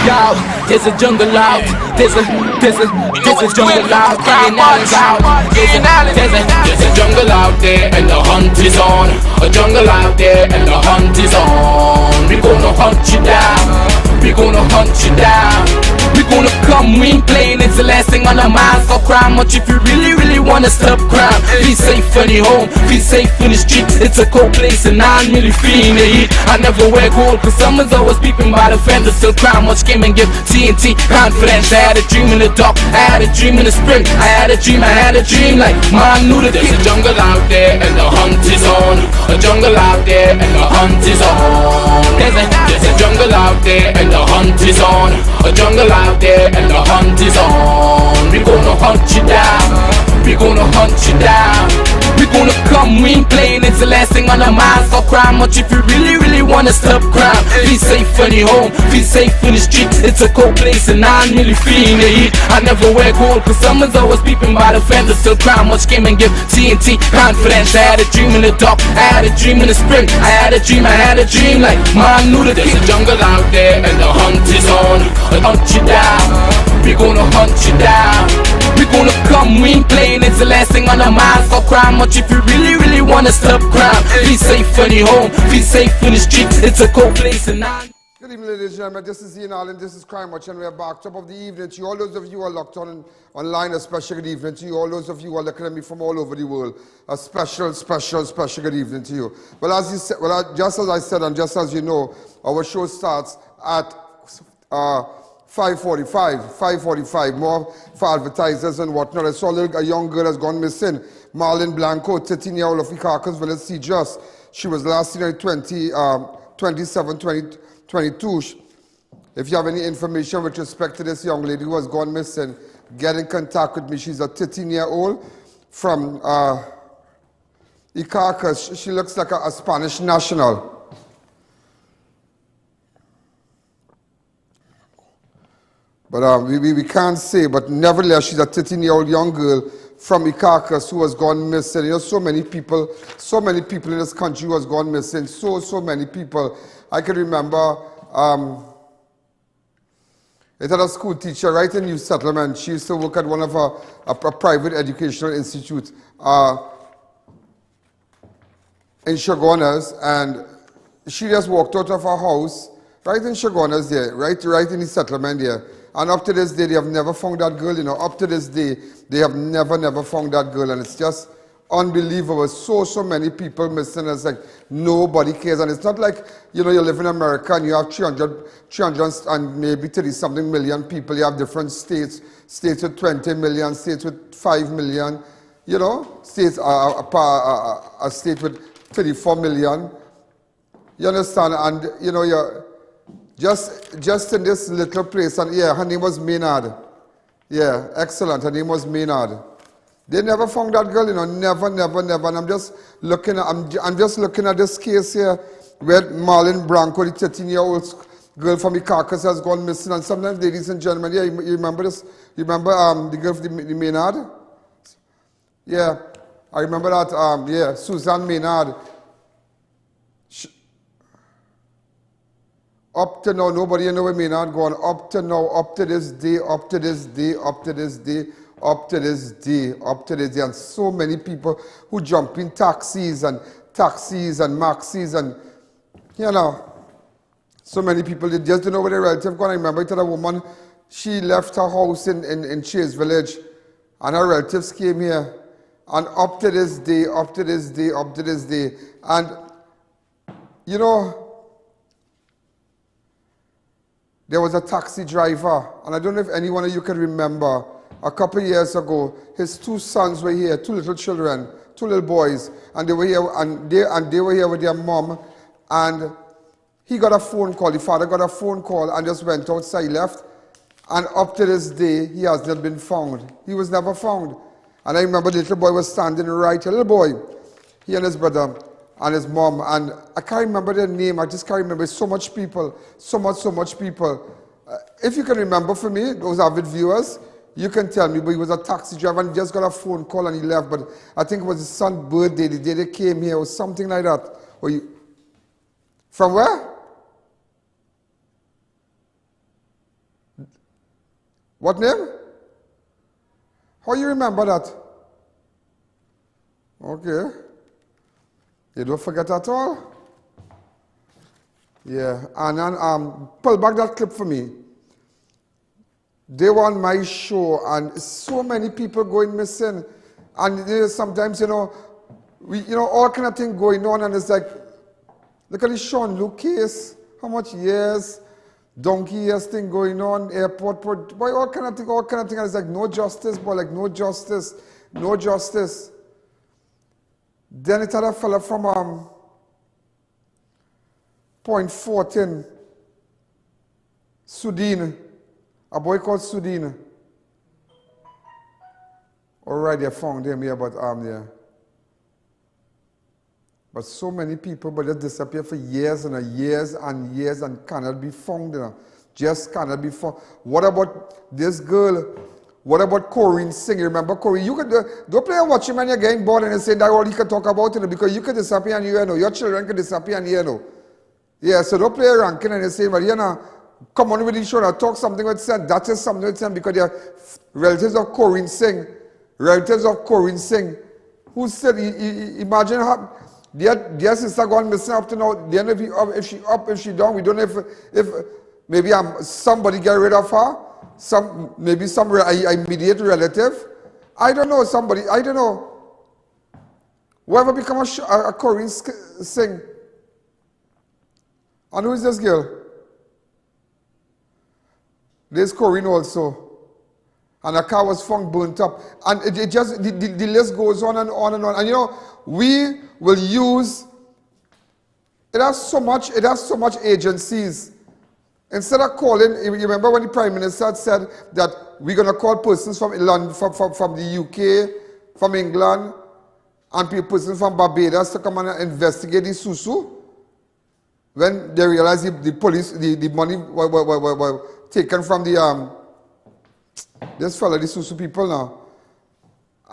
Yo, there's a jungle out. There's a jungle out. There's a jungle out there and the hunt is on. A jungle out there and the hunt is on. We gonna hunt you down. We gonna hunt you down. We gonna come, we ain't playing. It's the last thing on our minds. Stop crime much if you really wanna stop crime. Be safe in the home, be safe in the streets. It's a cold place and I'm really feeling the heat. I never wear gold cause someone's always peeping by the fence. Still crime much came and give TNT confidence. I had a dream in the dark, I had a dream in the spring. I had a dream like man knew the there's a jungle out there and the hunt is on. A jungle out there and the hunt is on. There's a jungle out there and the hunt is on. A jungle out there and the hunt is on. We gonna hunt you down. We gonna hunt you down. We gonna come, we ain't playing. It's the last thing on our minds. Stop crime much if you really wanna stop crime. Be safe in the home, be safe in the streets. It's a cold place and I'm really feeling the heat. I never wear gold cause someone's always peeping by the fence. Still crime much came and give TNT confidence. I had a dream in the dark, I had a dream in the spring. I had a dream like man knew the there's a jungle out there and the hunt is on. Hunt you down. We gonna hunt you down. We gonna come, we ain't playing. It's the last thing on our minds. Stop crime much if you really wanna stop crime. Be safe in the home, be safe in the streets. It's a cold place and I'm... Good evening, ladies and gentlemen. This is I.A.N and this is Crime Watch, and we are back. Top of the evening to you. All those of you who are locked on online, a special good evening to you. All those of you who are looking at me from all over the world, a special good evening to you. Well, as you said, just as I said, and just as you know, our show starts at 5:45. More for advertisers and whatnot. I saw a young girl has gone missing. Marlon Blanco, 13-year-old of Icacos Village, C-Just. She was last seen at 22. If you have any information with respect to this young lady who has gone missing, get in contact with me. She's a 13-year-old from Icacos. She looks like a Spanish national. But we can't say, but nevertheless, she's a 13-year-old young girl from Icacos who has gone missing. You know, so many people in this country who has gone missing. So many people. I can remember it had a school teacher right in New Settlement. She used to work at one of a private educational institute in Chaguanas, and she just walked out of her house right in Chaguanas there, right in the settlement there. And up to this day, they have never found that girl, you know. Up to this day, they have never found that girl. And it's just unbelievable. So many people missing. It's like nobody cares. And it's not like, you know, you live in America and you have 300 and maybe 30-something million people. You have different states with 20 million, states with 5 million, you know, states, a state with 34 million. You understand? And, you know, you're... Just in this little place, and yeah, her name was Maynard. Yeah, excellent. Her name was Maynard. They never found that girl, you know, never. And I'm just looking at this case here where Marlon Blanco, the 13-year-old girl from Icacos, has gone missing. And sometimes, ladies and gentlemen, yeah, you remember this? You remember the girl from the Maynard? Yeah, I remember that. Yeah, Suzanne Maynard. Up to now, nobody know where Maynard gone. Up to now, up to this day, and so many people who jump in taxis and maxis and, you know, so many people, they just don't know where their relative gone. I remember I told a woman, she left her house in Chase Village, and her relatives came here, and up to this day, and, you know, there was a taxi driver, and I don't know if any one of you can remember, a couple of years ago, his 2 sons were here, 2 little children, 2 little boys, and they were here, and they were here with their mom, and he got a phone call, the father got a phone call and just went outside, left, and up to this day, he has not been found. He was never found. And I remember the little boy was standing right, a little boy, he and his brother, and his mom, and I can't remember their name, I just can't remember. So much people, so much people. If you can remember for me, those avid viewers, you can tell me, but he was a taxi driver and he just got a phone call and he left, but I think it was his son's birthday, the day they came here, or something like that. Or. From where? What name? How you remember that? Okay. You don't forget at all? Yeah. And pull back that clip for me. They were on my show, and so many people going missing. And sometimes, all kind of thing going on, and it's like, look at the Sean Luke case. How much years? Donkey years thing going on, airport, boy, all kind of thing, and it's like no justice, boy, like no justice. Then it had a fella from Point Fortin, Sudan, a boy called Sudan. Alright, they found him here, but yeah. But so many people, but they disappear for years and years and years and cannot be found, just cannot be found. What about this girl? What about Corinne Singh? Remember Corinne? You could don't play and watch him when you're getting bored and say that all you can talk about it because you could disappear and your children could disappear and Yeah, so don't play a ranking and say, but come on with each other, talk something with sense. That is something with sense because they're relatives of Corinne Singh. Who said, imagine how. Their sister gone missing up to now. They don't know if she up, if she down. We don't know if maybe somebody get rid of her. Maybe some immediate relative. I don't know, somebody. I don't know. Whoever become a Korean sing. And who is this girl? There's Corinne also. And a car was found burnt up. And the list goes on and on and on. And we will use, it has so much agencies. Instead of calling, you remember when the Prime Minister said that we're going to call persons from London, from the UK, from England, and persons from Barbados to come and investigate the Susu? When they realized the police, the money were taken from this fella, the Susu people now.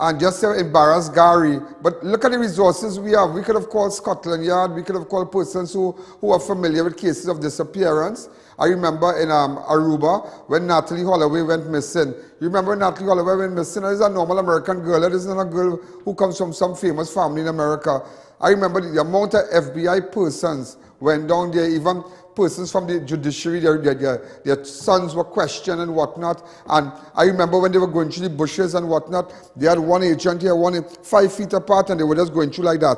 And just embarrass Gary. But look at the resources we have. We could have called Scotland Yard. We could have called persons who are familiar with cases of disappearance. I remember in Aruba when Natalie Holloway went missing. You remember when Natalie Holloway went missing? It is a normal American girl. It isn't a girl who comes from some famous family in America. I remember the amount of FBI persons went down there, even persons from the judiciary, their sons were questioned and whatnot. And I remember when they were going through the bushes and whatnot, they had one agent here, 5 feet apart, and they were just going through like that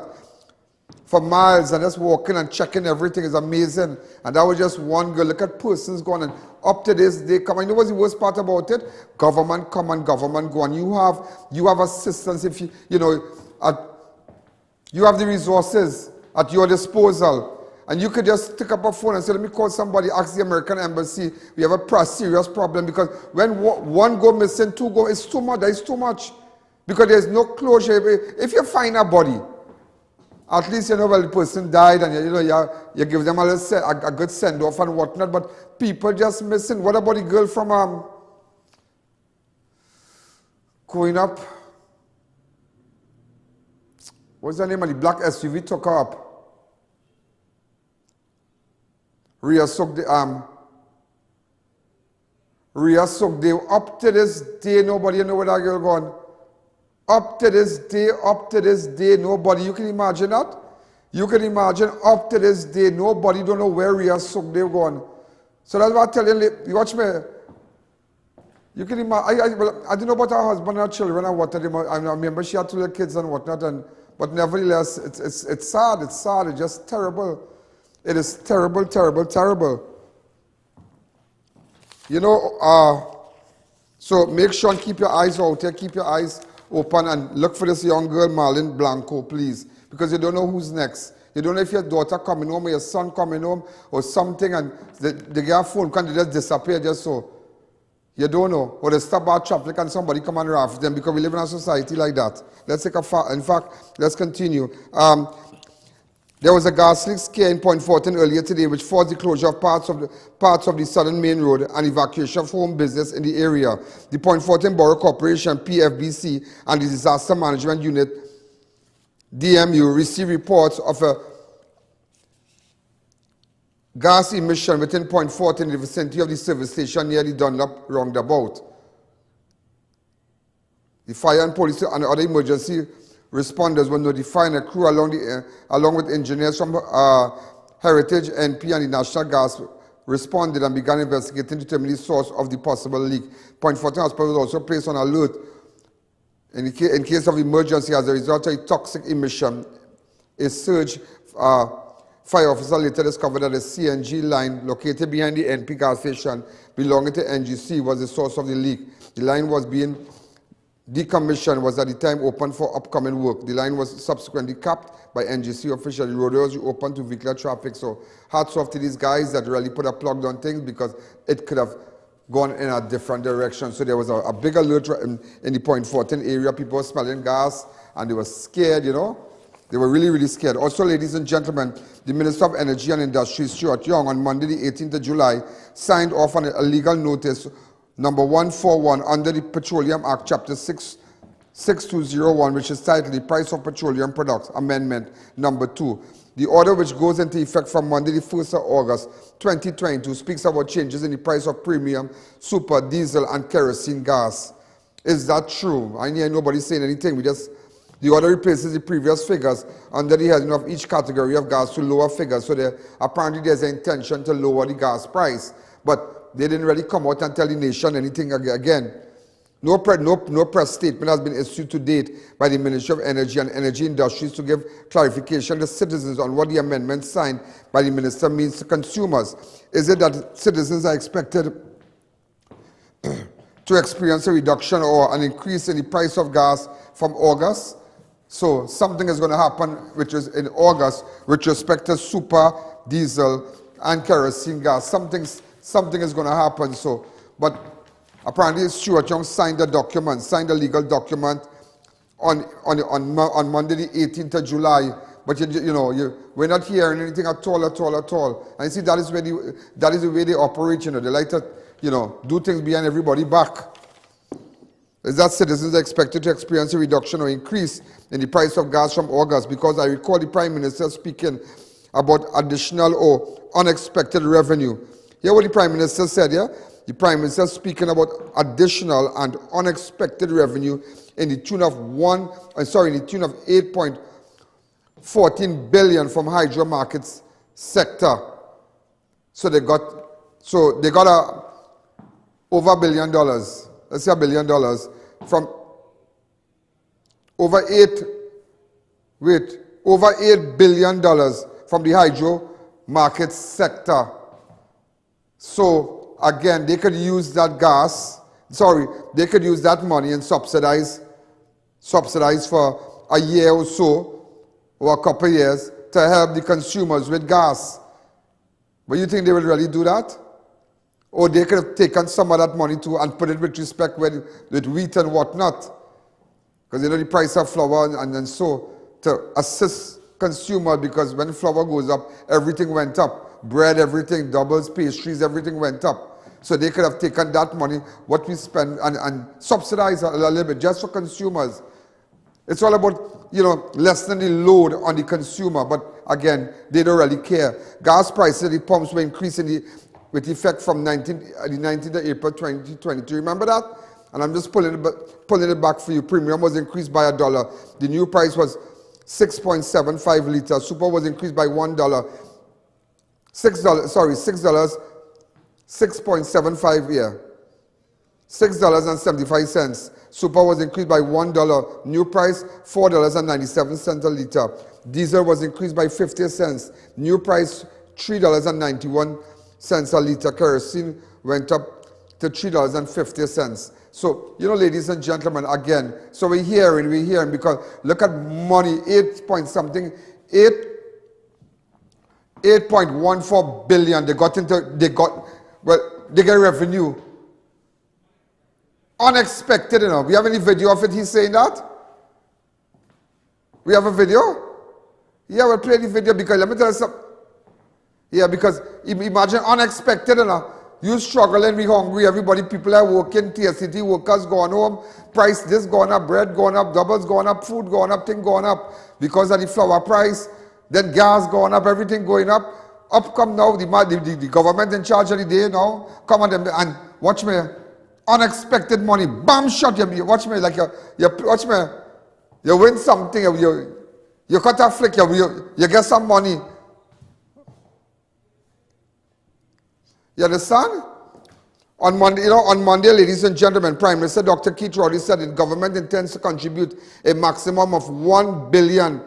for miles and just walking and checking everything. Is amazing. And that was just one girl. Look at persons going, and up to this day come. You know what's the worst part about it? Government come and government go. And you have assistance if you have the resources at your disposal. And you could just pick up a phone and say, let me call somebody, ask the American embassy. We have a serious problem because when one go missing, two go, it's too much. That is too much. Because there's no closure. If you find a body, at least well, the person died and you give them a good send-off and whatnot. But people just missing. What about the girl from going up? What's her name? And the black SUV took her up. Rhea Sugde, up to this day, nobody know where that girl gone. Up to this day, nobody. You can imagine that? You can imagine up to this day, nobody don't know where Rhea Sugde gone. So that's what I tell you, watch me. You can imagine, I didn't know about her husband and her children and whatnot. I remember she had 2 little kids and whatnot, but nevertheless, it's sad, it's just terrible. It is terrible, terrible, terrible. So make sure and keep your eyes out there, keep your eyes open and look for this young girl, Marlene Blanco, please. Because you don't know who's next. You don't know if your daughter coming home or your son coming home or something and they get a phone call and they just disappear just so. You don't know. Or they stop bad traffic and somebody come and raft them because we live in a society like that. Let's take in fact, let's continue. There was a gas leak scare in Point Fortin earlier today which forced the closure of parts of the southern main road and evacuation of home business in the area. The Point Fortin Borough Corporation, PFBC, and the Disaster Management Unit, DMU, received reports of a gas emission within Point Fortin in the vicinity of the service station near the Dunlop Roundabout. The fire and police and other emergency responders were notified, and a crew along with engineers from Heritage, NP and the National Gas responded and began investigating to determine the source of the possible leak. Point Fortin Hospital was also placed on alert in case of emergency as a result of a toxic emission. A surge fire officer later discovered that a CNG line located behind the NP gas station belonging to NGC was the source of the leak. The line was being decommissioned, was at the time open for upcoming work. The line was subsequently capped by NGC officials. The road was open to vehicular traffic. So hats off to these guys that really put a plug on things, because it could have gone in a different direction. So there was a big alert in the Point Fortin area. People were smelling gas and they were scared, you know. They were really, really scared. Also, ladies and gentlemen, the Minister of Energy and Industry, Stuart Young, on Monday the 18th of July, signed off on a legal notice number 141 under the Petroleum Act, Chapter 6201, which is titled The Price of Petroleum Products, Amendment number 2. The order, which goes into effect from Monday the 1st of August 2022, speaks about changes in the price of premium, super, diesel, and kerosene gas. Is that true? I hear nobody saying anything. The order replaces the previous figures under the heading of each category of gas to lower figures. So apparently there's an intention to lower the gas price. But they didn't really come out and tell the nation anything again. No press statement has been issued to date by the Ministry of Energy and Energy Industries to give clarification to citizens on what the amendment signed by the minister means to consumers. Is it that citizens are expected to experience a reduction or an increase in the price of gas from August? So something is going to happen, which is in August, with respect to super, diesel, and kerosene gas. Something is going to happen. So, but apparently Stuart Young signed a legal document on Monday the 18th of July. But we're not hearing anything at all. And you see, that is the way they operate. They like to, do things behind everybody's back. Is that citizens are expected to experience a reduction or increase in the price of gas from August? Because I recall the Prime Minister speaking about additional or unexpected revenue. Hear what the Prime Minister said, yeah? The Prime Minister speaking about additional and unexpected revenue in the tune of 8.14 billion from hydro markets sector. So they got over $1 billion. Let's say $1 billion from over $8 billion from the hydro market sector. So again, they could use that they could use that money and subsidize for a year or so, or a couple of years, to help the consumers with gas. But you think they will really do that? Or they could have taken some of that money too and put it with respect with wheat and whatnot. Because the price of flour and so to assist consumer, because when flour goes up, everything went up. Bread, everything, doubles, pastries, everything went up. So they could have taken that money, what we spend, and subsidize a little bit just for consumers. It's all about, lessening the load on the consumer. But again, they don't really care. Gas prices at the pumps were increasing with effect from the 19th of April 2022. Remember that? And I'm just pulling it back for you. Premium was increased by $1. The new price was 6.75 liters. Super was increased by $1. $6.75, yeah. $6.75. Super was increased by $1. New price, $4.97 a liter. Diesel was increased by 50 cents. New price, $3.91 a liter. Kerosene went up to $3.50. So, ladies and gentlemen, again, so we're hearing, because look at money, 8.14 billion they get revenue. Unexpected, We have any video of it, he's saying that? We have a video? Yeah, we'll play the video, because let me tell you something. Yeah, because imagine unexpected, You struggling, we hungry, people are working, TSCT workers going home, price this going up, bread going up, doubles going up, food going up, thing going up, because of the flour price, then gas going up, everything going up. Up come now the government in charge of the day now. Come on them and watch me. Unexpected money. Bam shot you. Watch me like you watch me. You win something. You cut a flick. You get some money. You understand? On Monday, ladies and gentlemen, Prime Minister Dr. Keith Rowley said the government intends to contribute a maximum of 1 billion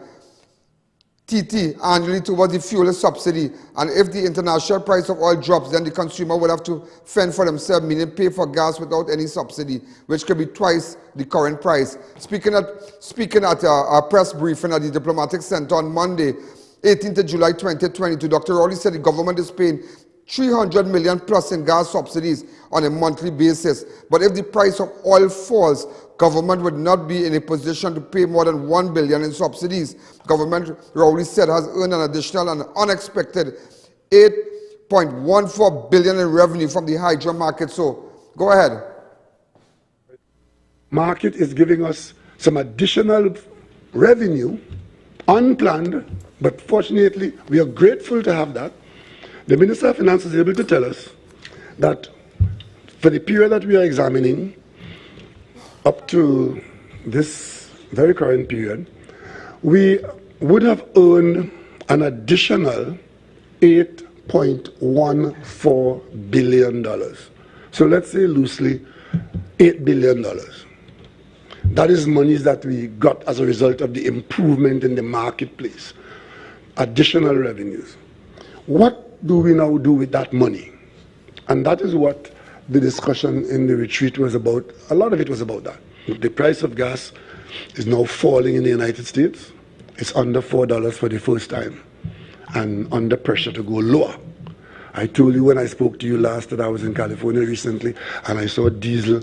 TT annually towards the fuel subsidy. And if the international price of oil drops, then the consumer will have to fend for themselves, meaning pay for gas without any subsidy, which could be twice the current price. Speaking at a press briefing at the Diplomatic Center on Monday, 18th of July 2022, Dr. Rowley said the government is paying 300 million plus in gas subsidies on a monthly basis. But if the price of oil falls, government would not be in a position to pay more than 1 billion in subsidies. Government, Rowley said, has earned an additional and unexpected 8.14 billion in revenue from the hydro market. So, go ahead. Market is giving us some additional revenue, unplanned, but fortunately, we are grateful to have that. The Minister of Finance is able to tell us that for the period that we are examining, up to this very current period, we would have earned an additional $8.14 billion. So let's say loosely $8 billion. That is monies that we got as a result of the improvement in the marketplace, additional revenues. What do we now do with that money? And that is what the discussion in the retreat was about. A lot of it was about that. The price of gas is now falling in the United States. It's under $4 for the first time and under pressure to go lower. I told you when I spoke to you last that I was in California recently and I saw diesel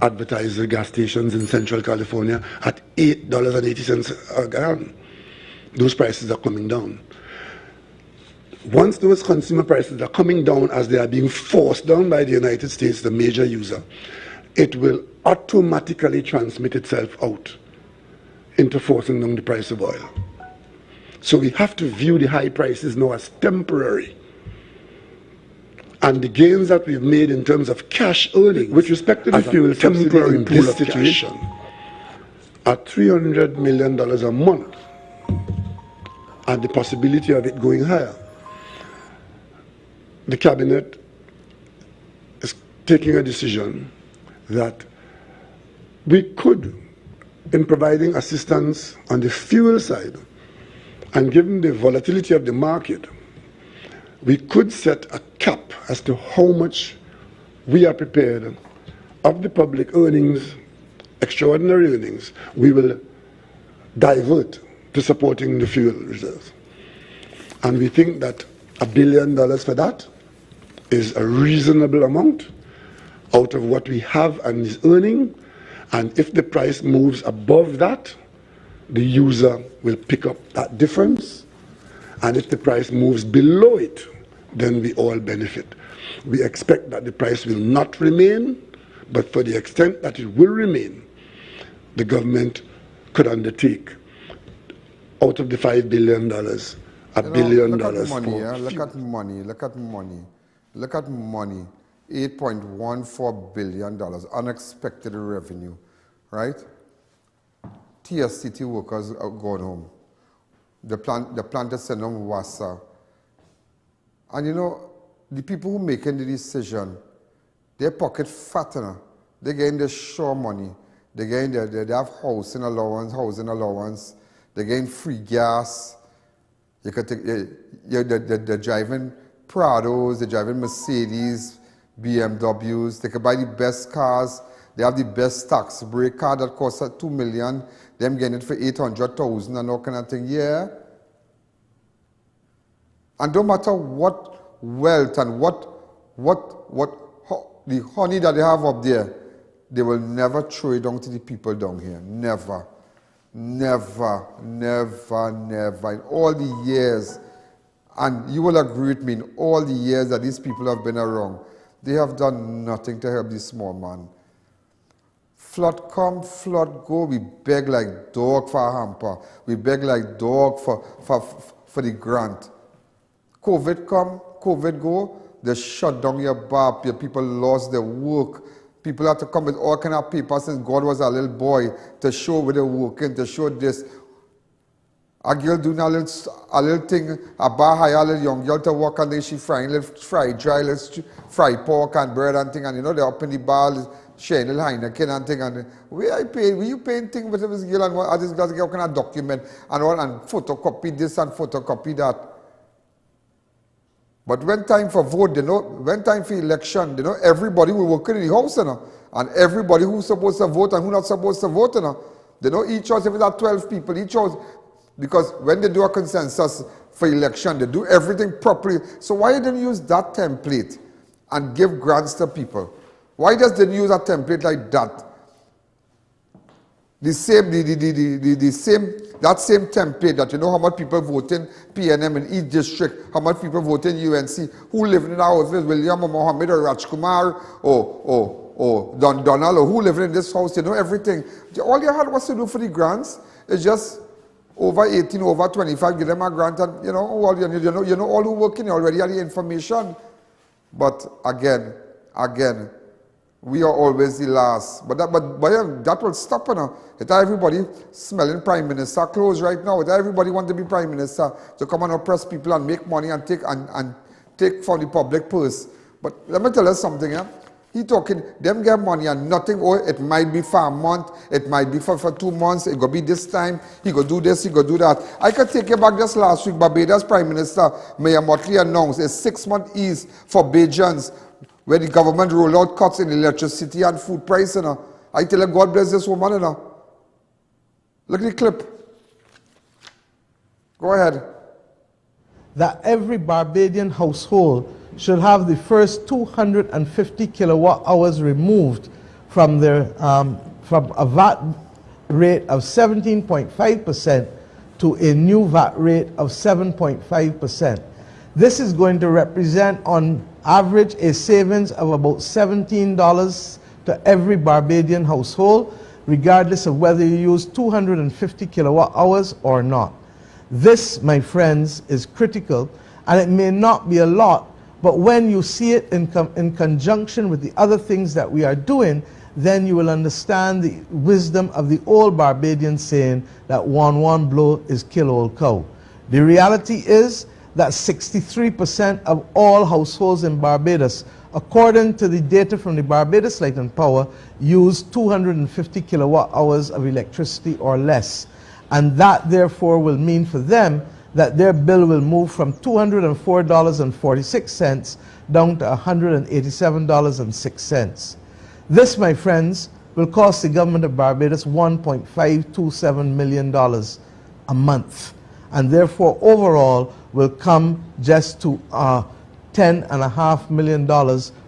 advertised gas stations in Central California at $8.80 a gallon. Those prices are coming down. Once those consumer prices are coming down as they are being forced down by the United States, the major user, it will automatically transmit itself out into forcing down the price of oil. So we have to view the high prices now as temporary. And the gains that we've made in terms of cash earnings with respect to the fuel subsidy in this situation are $300 million a month and the possibility of it going higher. The cabinet is taking a decision that we could, in providing assistance on the fuel side, and given the volatility of the market, we could set a cap as to how much we are prepared of the public earnings, extraordinary earnings, we will divert to supporting the fuel reserves. And we think that $1 billion for that is a reasonable amount out of what we have and is earning. And if the price moves above that, the user will pick up that difference. And if the price moves below it, then we all benefit. We expect that the price will not remain, but for the extent that it will remain, the government could undertake out of the $5 billion, $1 billion. Look at money, yeah? Look at money, look at money, look at money. $8.14 billion, unexpected revenue, right? TSCT workers are going home. The plant is sending them WASA. And you know, the people who making the decision, their pocket fatter. They're getting their shore money. They're getting they have housing allowance. They're getting free gas. You could take, they're driving Prados, they're driving Mercedes, BMWs. They could buy the best cars. They have the best tax break car that costs $2 million. Them getting it for $800,000 and all kind of thing. Yeah. And no matter what wealth and the honey that they have up there, they will never throw it down to the people down here. Never. Never, never, never. In all the years, and you will agree with me, in all the years that these people have been around, they have done nothing to help this small man. Flood come, flood go, we beg like dog for a hamper. We beg like dog for the grant. COVID come, COVID go, they shut down your bar, your people lost their work. People had to come with all kind of papers since God was a little boy to show where they're working, to show this. A girl doing a little thing, a bar hire a little young girl to work and then she frying little fried dry, little fried pork and bread and thing, and you know they're up in the bar sharing little Heineken and thing, and where I pay, where you paying thing with this girl and what this girl kind of document and all and photocopy this and photocopy that. But when time for vote, you know, when time for election, you know, everybody will work in the house, you know, and everybody who's supposed to vote and who's not supposed to vote, you know, they know each house, if it's at 12 people, each house, because when they do a consensus for election, they do everything properly. So why didn't you use that template and give grants to people? Why just didn't you use a template like that? The same template that you know how much people vote in PNM in each district, how much people vote in UNC, who live in our houses, William or Mohammed or Rajkumar or Donald or who live in this house, you know everything. All you had was to do for the grants is just over 18, over 25, give them a grant and you know all you know all who working already have the information. But again, we are always the last. But that will stop, you know. It's everybody smelling Prime Minister clothes right now. It's everybody want to be Prime Minister to come and oppress people and make money and take from the public purse. But let me tell you something, yeah? He talking, them get money and nothing, oh, it might be for a month, it might be for 2 months, it go be this time, he go do this, he go do that. I could take you back just last week, Barbados Prime Minister Mayor Motley announced a 6-month ease for Bajans, where the government roll out cuts in electricity and food price, you know. I tell you, God bless this woman, you know. Look at the clip. Go ahead. That every Barbadian household should have the first 250 kilowatt hours removed from their from a VAT rate of 17.5% to a new VAT rate of 7.5%. This is going to represent on average a savings of about $17 to every Barbadian household, regardless of whether you use 250 kilowatt hours or not. This, my friends, is critical, and it may not be a lot, but when you see it in conjunction with the other things that we are doing, then you will understand the wisdom of the old Barbadian saying that one blow is kill old cow. The reality is that 63% of all households in Barbados, according to the data from the Barbados Light and Power, use 250 kilowatt hours of electricity or less. And that therefore will mean for them that their bill will move from $204.46 down to $187.06. This, my friends, will cost the government of Barbados $1.527 million a month, and therefore overall will come just to $10.5 million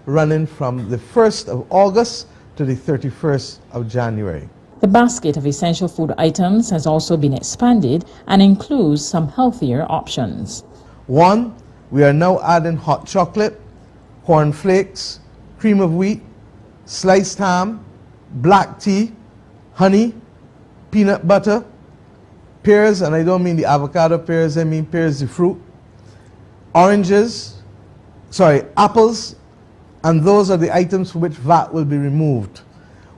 running from the 1st of August to the 31st of January. The basket of essential food items has also been expanded and includes some healthier options. 1, we are now adding hot chocolate, corn flakes, cream of wheat, sliced ham, black tea, honey, peanut butter, pears, and I don't mean the avocado pears, I mean pears the fruit, apples, and those are the items for which VAT will be removed.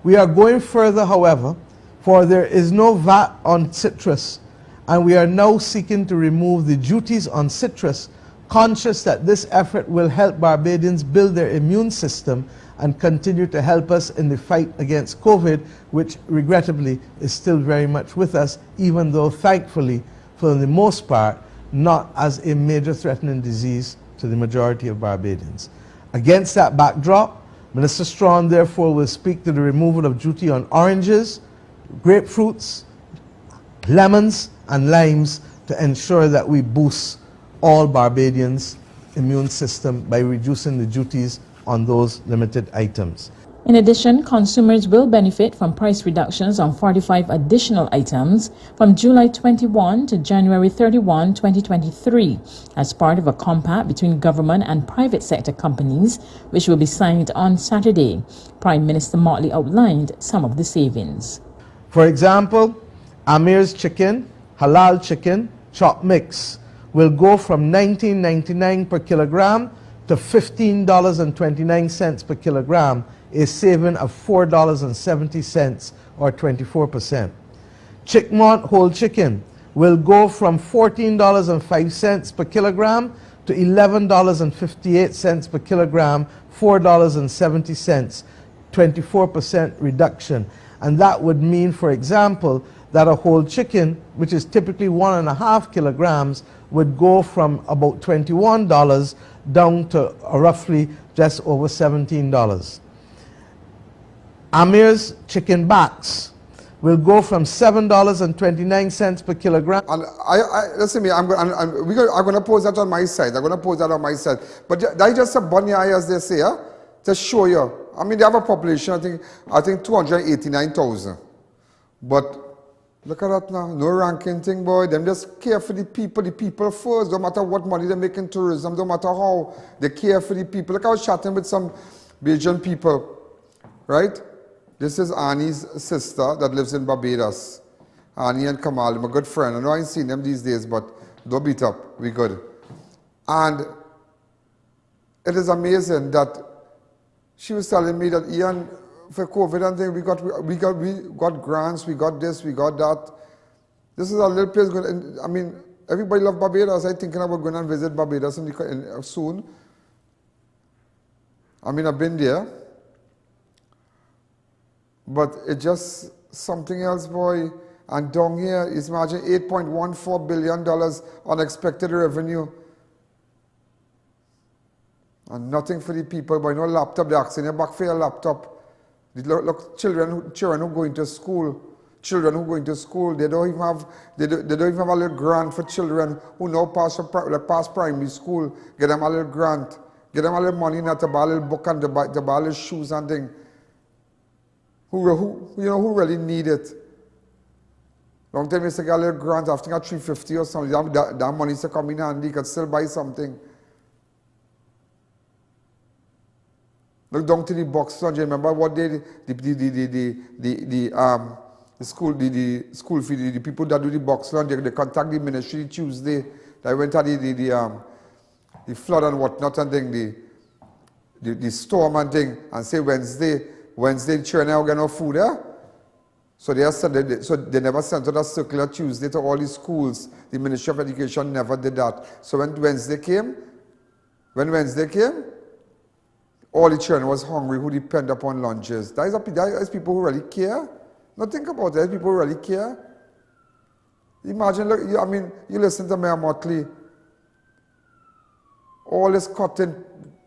We are going further, however, for there is no VAT on citrus, and we are now seeking to remove the duties on citrus, conscious that this effort will help Barbadians build their immune system and continue to help us in the fight against COVID, which regrettably is still very much with us, even though thankfully, for the most part, not as a major threatening disease to the majority of Barbadians. Against that backdrop, Minister Strawn therefore will speak to the removal of duty on oranges, grapefruits, lemons and limes to ensure that we boost all Barbadians' immune system by reducing the duties on those limited items. In addition, consumers will benefit from price reductions on 45 additional items from July 21 to January 31, 2023, as part of a compact between government and private sector companies, which will be signed on Saturday. Prime Minister Motley outlined some of the savings. For example, Amir's chicken, halal chicken, chopped mix will go from $19.99 per kilogram to $15.29 per kilogram, a saving of $4.70 or 24%. Chickmont whole chicken will go from $14.05 per kilogram to $11.58 per kilogram, $4.70, 24% reduction. And that would mean, for example, that a whole chicken, which is typically 1.5 kilograms, would go from about $21 down to roughly just over $17. Amir's chicken backs will go from $7.29 per kilogram. And listen to me, I'm going to post that on my side. I'm going to post that on my side. But that's just a bunny eye, as they say, to show you. I mean, they have a population, I think 289,000. But look at that now, no ranking thing, boy. Them just care for the people first. Don't matter what money they make in tourism, don't matter how, they care for the people. Look, I was chatting with some Belgian people, right? This is Annie's sister that lives in Barbados. Annie and Kamal, my good friend. I know I ain't seen them these days, but don't beat up, we good. And it is amazing that she was telling me that I.A.N, for COVID and things, we got grants, we got this, we got that. This is a little place good. I mean, everybody loves Barbados. I'm thinking about going and visit Barbados soon. I mean, I've been there. But it's just something else, boy. And down here, is imagine $8.14 billion unexpected revenue. And nothing for the people, boy. No laptop, they're asking you back for your laptop. Look, children who go into school, they don't even have a little grant for children who now pass primary school. Get them a little grant, get them a little money now to buy a little book and to buy a little shoes and things. Who really need it? Long time you say get a little grant, I think at $350 or something. That money to come in handy, you can still buy something. Look down to the box lunch. Remember what the school fee, the people that do the box lunch, they contact the ministry Tuesday. They went at the flood and whatnot and thing, the storm and thing, and say Wednesday children are get no food, eh? So they never sent out a circular Tuesday to all the schools. The Ministry of Education never did that. So when Wednesday came, all the children was hungry who depend upon lunches. That is people who really care. Now think about it, that is people who really care. Imagine, look, you listen to Mayor Motley. All this cotton,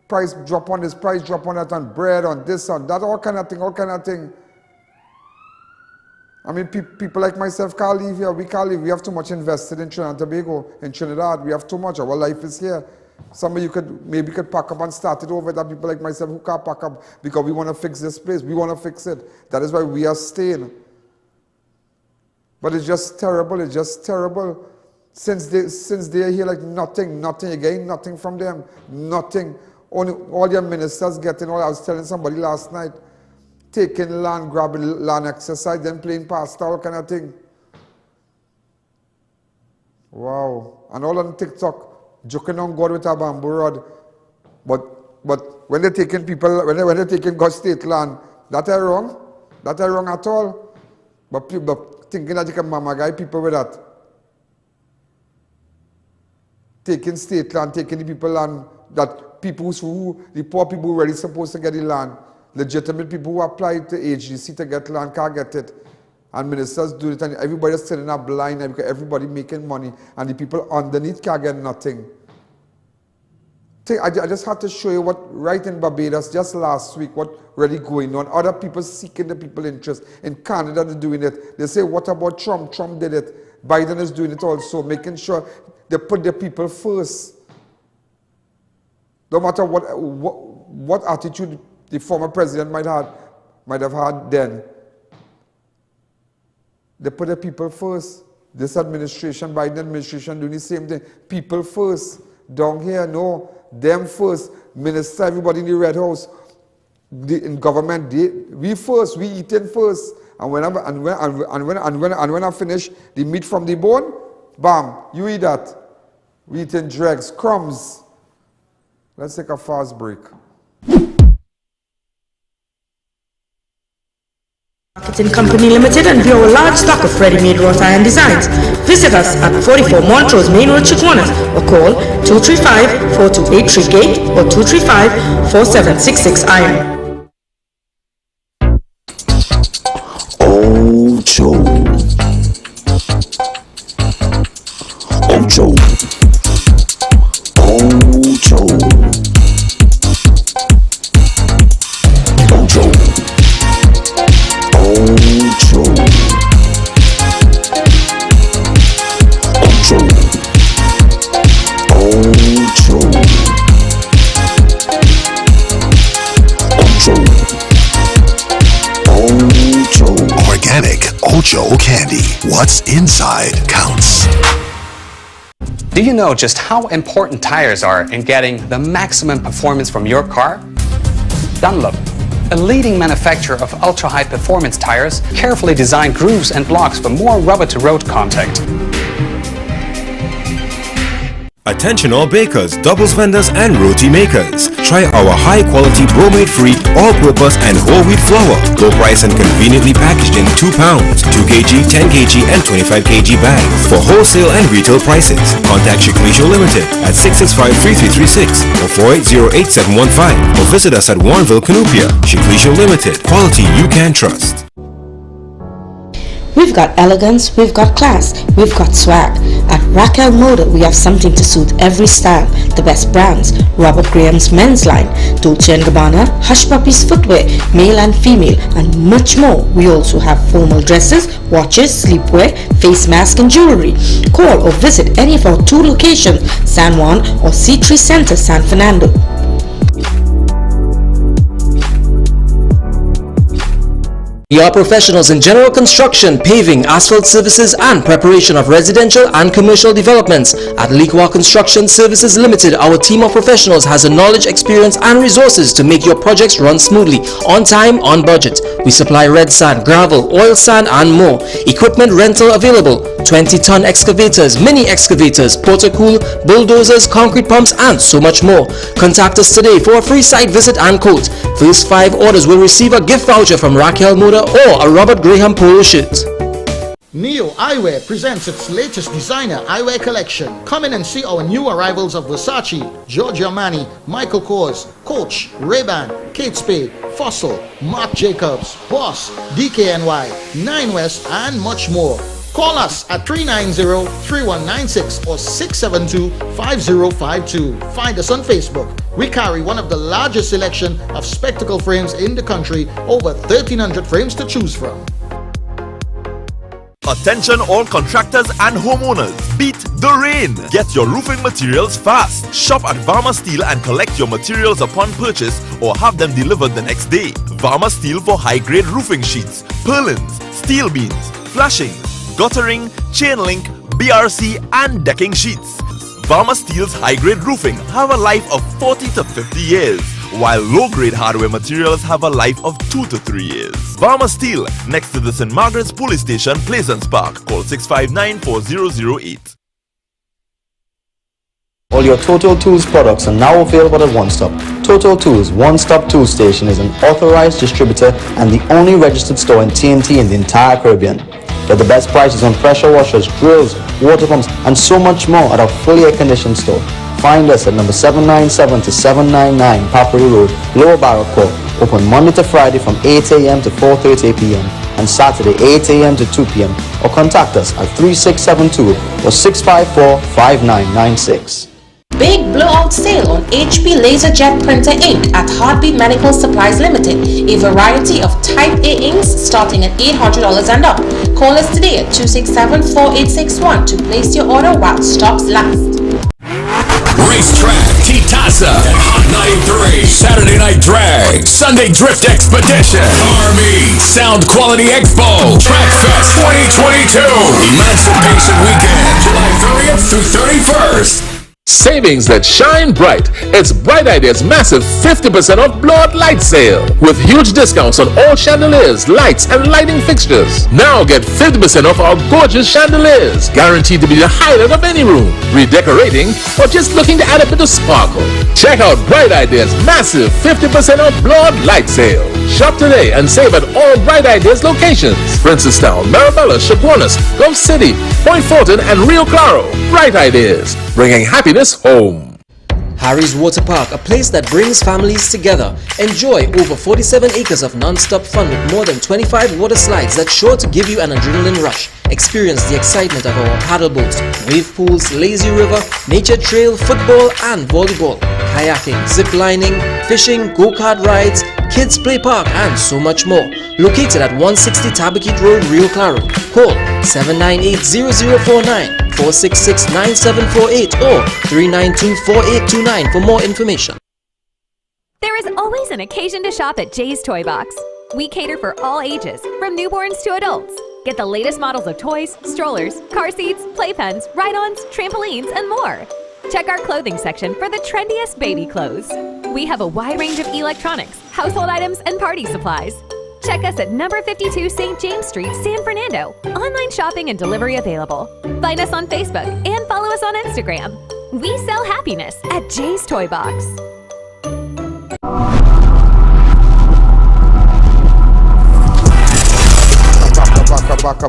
price drop on this, price drop on that, and bread, on this, on that, all kind of thing. I mean, people like myself can't live here. We can't live. We have too much invested in Trinidad and Tobago, in Trinidad. We have too much. Our life is here. Some of you maybe could pack up and start it over. There are people like myself who can't pack up because we want to fix this place. We want to fix it. That is why we are staying. But it's just terrible. It's just terrible. Since they are here, like nothing again, nothing from them, nothing. Only all their ministers getting all. I was telling somebody last night, taking land, grabbing land exercise, then playing pasta, all kind of thing. Wow. And all on TikTok, joking on God with a bamboo rod. But when they're taking people, when they're taking God's state land, that is wrong. That is wrong at all. But thinking that you can mama guy people with that. Taking state land, taking the people land, that people the poor people who are really supposed to get the land, legitimate people who applied to HDC to get land can't get it. And ministers do it, and everybody's sitting up blind because everybody making money, and the people underneath can't get nothing. I just had to show you what right in Barbados just last week, what really going on. Other people seeking the people interest. In Canada, they're doing it. They say, what about Trump? Trump did it. Biden is doing it also, making sure they put the people first. No matter what attitude the former president might have had then. They put the people first. This administration, Biden administration, doing the same thing. People first. Down here, no. Them first. Minister, everybody in the Red House. In government, we first. We eating first. And when I finish the meat from the bone, bam, you eat that. We eating dregs, crumbs. Let's take a fast break. Marketing Company Limited and view our large stock of ready-made wrought iron designs. Visit us at 44 Montrose Main Road, Chaguanas, or call 235-4283 Gate or 235-4766 Iron. Ocho. Ocho. Ocho. Ocho. Ocho. Ocho. Ocho. Ocho. Organic Ocho candy. What's inside counts. Do you know just how important tires are in getting the maximum performance from your car? Dunlop, a leading manufacturer of ultra-high performance tires, carefully designed grooves and blocks for more rubber-to-road contact. Attention all bakers, doubles vendors and roti makers. Try our high-quality bromate-free, all-purpose and whole wheat flour. Low price and conveniently packaged in 2 pounds, 2 kg, 10 kg and 25 kg bags. For wholesale and retail prices, contact Shiklisho Limited at 665-3336 or 480-8715 or visit us at Warrenville, Canupia. Shiklisho Limited, quality you can trust. We've got elegance, we've got class, we've got swag. At Raquel Moda, we have something to suit every style. The best brands: Robert Graham's men's line, Dolce & Gabbana, Hush Puppies footwear, male and female, and much more. We also have formal dresses, watches, sleepwear, face mask and jewelry. Call or visit any of our 2 locations, San Juan or C3 Center, San Fernando. We are professionals in general construction, paving, asphalt services and preparation of residential and commercial developments. At Liqua Construction Services Limited, our team of professionals has the knowledge, experience and resources to make your projects run smoothly, on time, on budget. We supply red sand, gravel, oil sand and more. Equipment rental available: 20-ton excavators, mini excavators, portacool, bulldozers, concrete pumps and so much more. Contact us today for a free site visit and quote. First 5 orders will receive a gift voucher from Raquel Moda or a Robert Graham polo shirt. Neo Eyewear presents its latest designer eyewear collection. Come in and see our new arrivals of Versace, Giorgio Armani, Michael Kors, Coach, Ray-Ban, Kate Spade, Fossil, Marc Jacobs, Boss, DKNY, 9 West and much more. Call us at 390-3196 or 672-5052. Find us on Facebook. We carry one of the largest selection of spectacle frames in the country, over 1,300 frames to choose from. Attention all contractors and homeowners, beat the rain! Get your roofing materials fast. Shop at Varma Steel and collect your materials upon purchase or have them delivered the next day. Varma Steel for high-grade roofing sheets, purlins, steel beams, flashing, guttering, chain link, BRC and decking sheets. Varma Steel's high-grade roofing have a life of 40 to 50 years, while low-grade hardware materials have a life of 2 to 3 years. Varma Steel, next to the St. Margaret's Police Station, Pleasance Park. Call 659-4008. All your Total Tools products are now available at One Stop. Total Tools One-Stop Tool Station is an authorized distributor and the only registered store in TNT in the entire Caribbean. Get the best prices on pressure washers, drills, water pumps, and so much more at our fully air-conditioned store. Find us at number 797 to 799 Papri Road, Lower Barracourt. Open Monday to Friday from 8 a.m. to 4:30 p.m. and Saturday 8 a.m. to 2 p.m. or contact us at 3672 or 654-5996. Big blowout sale on HP LaserJet Printer Ink at Heartbeat Medical Supplies Limited. A variety of Type A inks starting at $800 and up. Call us today at 267-4861 to place your order while stocks last. Racetrack, T-Tasa, Hot 93, Saturday Night Drag, Sunday Drift Expedition, Army, Sound Quality Expo, Track Fest 2022, Emancipation Weekend, July 30th through 31st. Savings that shine bright. It's Bright Ideas' massive 50% off blowout light sale with huge discounts on all chandeliers, lights, and lighting fixtures. Now get 50% off our gorgeous chandeliers, guaranteed to be the highlight of any room, redecorating, or just looking to add a bit of sparkle. Check out Bright Ideas' massive 50% off blowout light sale. Shop today and save at all Bright Ideas locations: Princestown, Marabella, Chaguanas, Gulf City, Point Fortin, and Rio Claro. Bright Ideas, bringing happiness home. Harry's Water Park, a place that brings families together. Enjoy over 47 acres of non-stop fun with more than 25 water slides that's sure to give you an adrenaline rush. Experience the excitement of our paddle boats, wave pools, lazy river, nature trail, football and volleyball, kayaking, zip lining, fishing, go-kart rides, kids play park and so much more. Located at 160 Tabakit Road, Rio Claro. Call 798-0049, 466-9748 or 392-4829 for more information. There is always an occasion to shop at Jay's Toy Box. We cater for all ages, from newborns to adults. Get the latest models of toys, strollers, car seats, playpens, ride-ons, trampolines, and more. Check our clothing section for the trendiest baby clothes. We have a wide range of electronics, household items, and party supplies. Check us at number 52 St. James Street, San Fernando. Online shopping and delivery available. Find us on Facebook and follow us on Instagram. We sell happiness at Jay's Toy Box.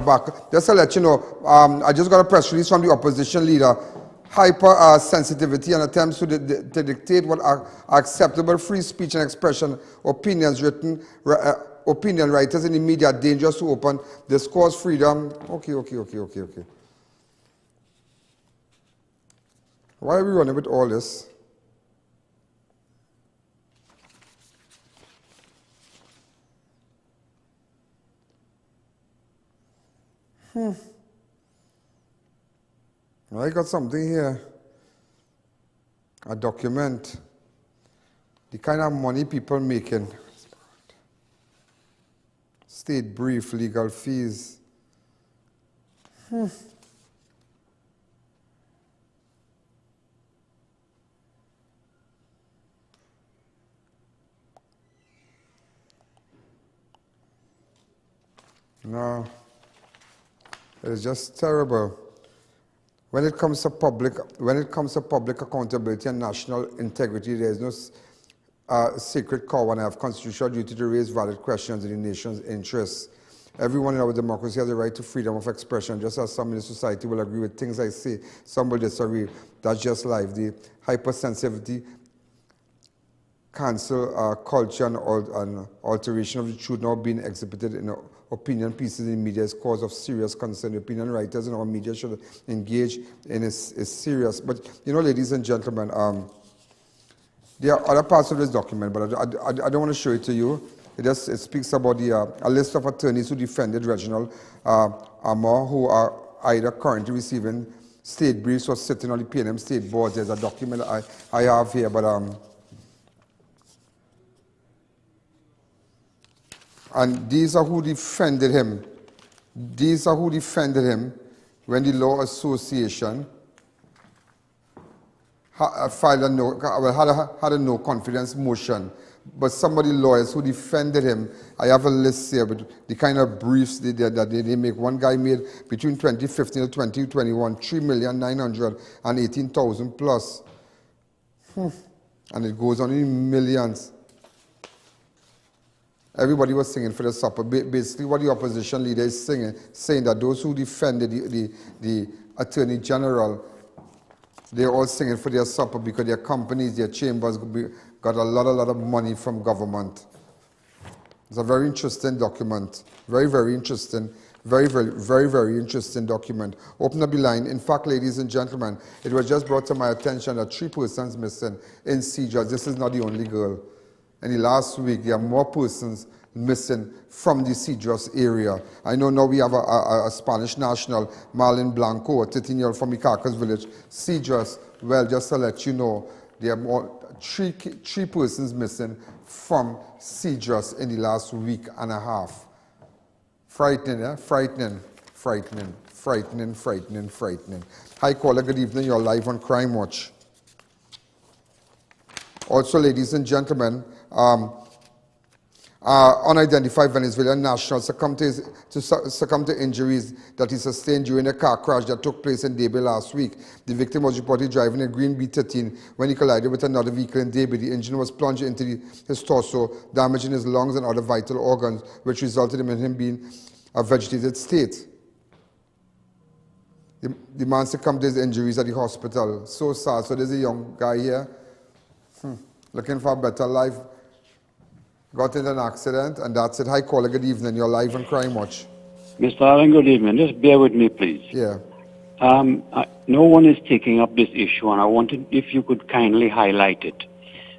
Back. Just to let you know, I just got a press release from the opposition leader. Hypersensitivity and attempts to dictate what are acceptable free speech and expression, opinion writers in the media are dangerous to open discourse freedom. Okay. Why are we running with all this? I got something here. A document. The kind of money people making. State brief, legal fees. No. It's just terrible. When it comes to public accountability and national integrity, there is no sacred cow, and I have constitutional duty to raise valid questions in the nation's interests. Everyone in our democracy has a right to freedom of expression, just as some in the society will agree with things I say, some will disagree. That's just life. The hypersensitivity, cancel culture and alteration of the truth now being exhibited in opinion pieces in media is cause of serious concern. The opinion writers in our media should engage in is serious. But you know, ladies and gentlemen, there are other parts of this document, but I don't want to show it to you. It speaks about a list of attorneys who defended Reginald Amor, who are either currently receiving state briefs or sitting on the P&M state boards. There's a document I have here, but and these are who defended him. These are who defended him when the Law Association filed had a no confidence motion. But some of the lawyers who defended him, I have a list here, but the kind of briefs they make. One guy made between 2015 and 2021, 3,918,000 plus. And it goes on in millions. Everybody was singing for the supper. Basically, what the opposition leader is saying that those who defended the Attorney General, they're all singing for their supper because their companies, their chambers got a lot of money from government. It's a very interesting document. Very interesting. Very interesting document. Open up the line. In fact, ladies and gentlemen, it was just brought to my attention that 3 persons missing in Seijas. This is not the only girl. In the last week, there are more persons missing from the Seijas area. I know now we have a Spanish national, Marlon Blanco, a 13-year-old from Icacos village. Seijas, well, just to let you know, there are more, three persons missing from Seijas in the last week and a half. Frightening, eh? Frightening. Hi, caller, good evening. You're live on Crime Watch. Also, ladies and gentlemen, unidentified Venezuelan national succumbed to injuries that he sustained during a car crash that took place in Debe last week. The victim was reported driving a green B13 when he collided with another vehicle in Debe. The engine was plunged into his torso, damaging his lungs and other vital organs, which resulted in him being a vegetated state. The man succumbed to his injuries at the hospital. So sad. So there's a young guy here, looking for a better life. Got in an accident, and that's it. Hi, caller, good evening. You're live on Crime Watch. Mr. Allen, good evening. Just bear with me, please. Yeah. No one is taking up this issue, and I wanted if you could kindly highlight it.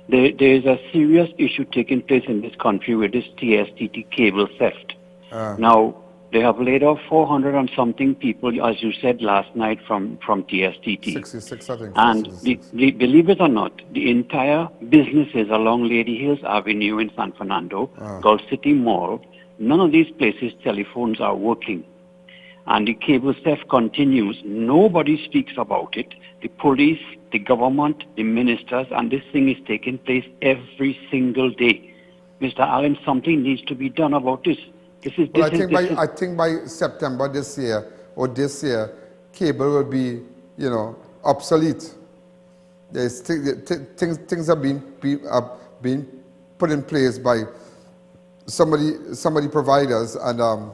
There is a serious issue taking place in this country with this TSTT cable theft. Now, they have laid off 400 and something people, as you said last night, from TSTT. 66, I think. And believe it or not, the entire businesses along Lady Hills Avenue in San Fernando, Gulf City Mall, none of these places telephones are working. And the cable theft continues. Nobody speaks about it. The police, the government, the ministers, and this thing is taking place every single day. Mr. Allen, something needs to be done about this. I think by September this year, cable will be, obsolete. There's things are being put in place by somebody providers, and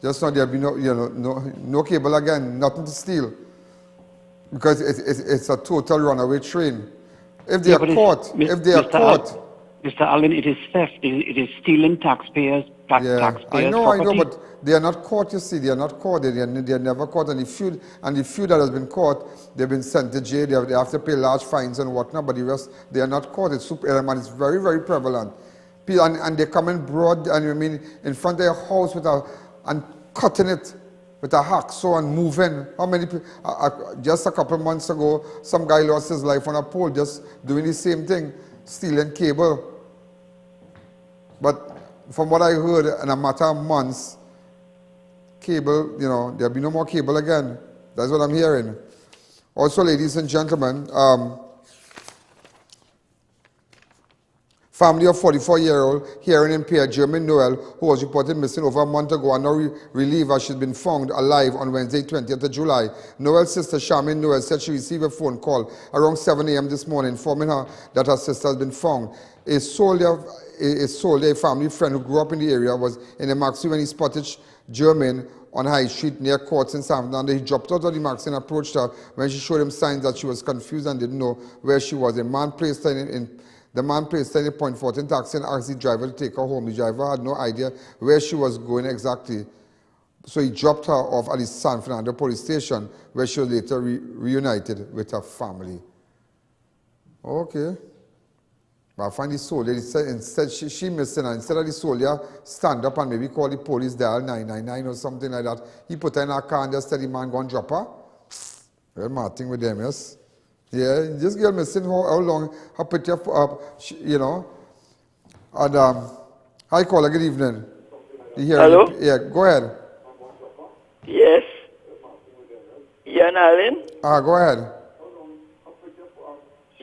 just now there'll be no cable again, nothing to steal, because it's a total runaway train. If they are caught, Mr. Allen, it is theft. It is stealing taxpayers' taxpayers' I know, property. but they are not caught, you see. They are not caught. They are never caught. And the few that has been caught, they've been sent to jail. They have to pay large fines and whatnot, but the rest, they are not caught. It's very, very prevalent. And they come in broad, and I mean, in front of your house and cutting it with a hacksaw and moving. How many people? Just a couple of months ago, some guy lost his life on a pole just doing the same thing, stealing cable. But from what I heard, in a matter of months, cable, there'll be no more cable again. That's what I'm hearing. Also, ladies and gentlemen, family of 44-year-old hearing impaired German Noel, who was reported missing over a month ago, and now relieved as she's been found alive on Wednesday, 20th of July. Noel's sister, Charmaine Noel, said she received a phone call around 7 a.m. this morning informing her that her sister has been found. A family friend who grew up in the area was in a maxi when he spotted Germaine on High Street near Courts in San Fernando. He dropped out of the maxi and approached her when she showed him signs that she was confused and didn't know where she was. The man placed her in a Point Fortin taxi and asked the driver to take her home. The driver had no idea where she was going exactly, so he dropped her off at the San Fernando police station, where she was later reunited with her family. Okay. But I find the soldier, instead she missing her. Instead of the soldier stand up and maybe call the police, dial 999 or something like that, he put her in her car and just said the man go and drop her. Well, Martin with them, yes. Yeah, this girl missing how long her picture up, And hi, caller, good evening. Hello? Yeah, go ahead. Yes. Ian Allen? Go ahead.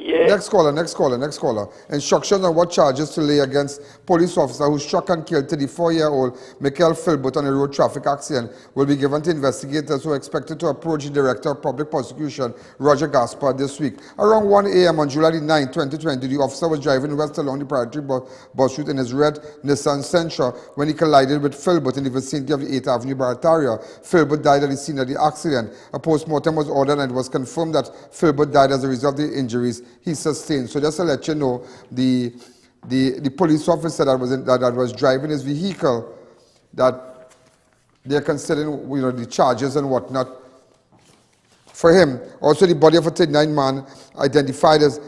Yes. Next caller. Instructions on what charges to lay against police officer who struck and killed 34-year-old Michael Philbert on a road traffic accident will be given to investigators who are expected to approach the Director of Public Prosecution, Roger Gaspar, this week. Around 1 a.m. on July 9, 2020, the officer was driving west along the Priority bus route in his red Nissan Sentra when he collided with Philbert in the vicinity of the 8th Avenue Barataria. Philbert died at the scene of the accident. A post-mortem was ordered and it was confirmed that Philbert died as a result of the injuries he sustained. So just to let you know, the police officer that was driving his vehicle, that they're considering the charges and whatnot for him. Also, the body of a 39-man identified as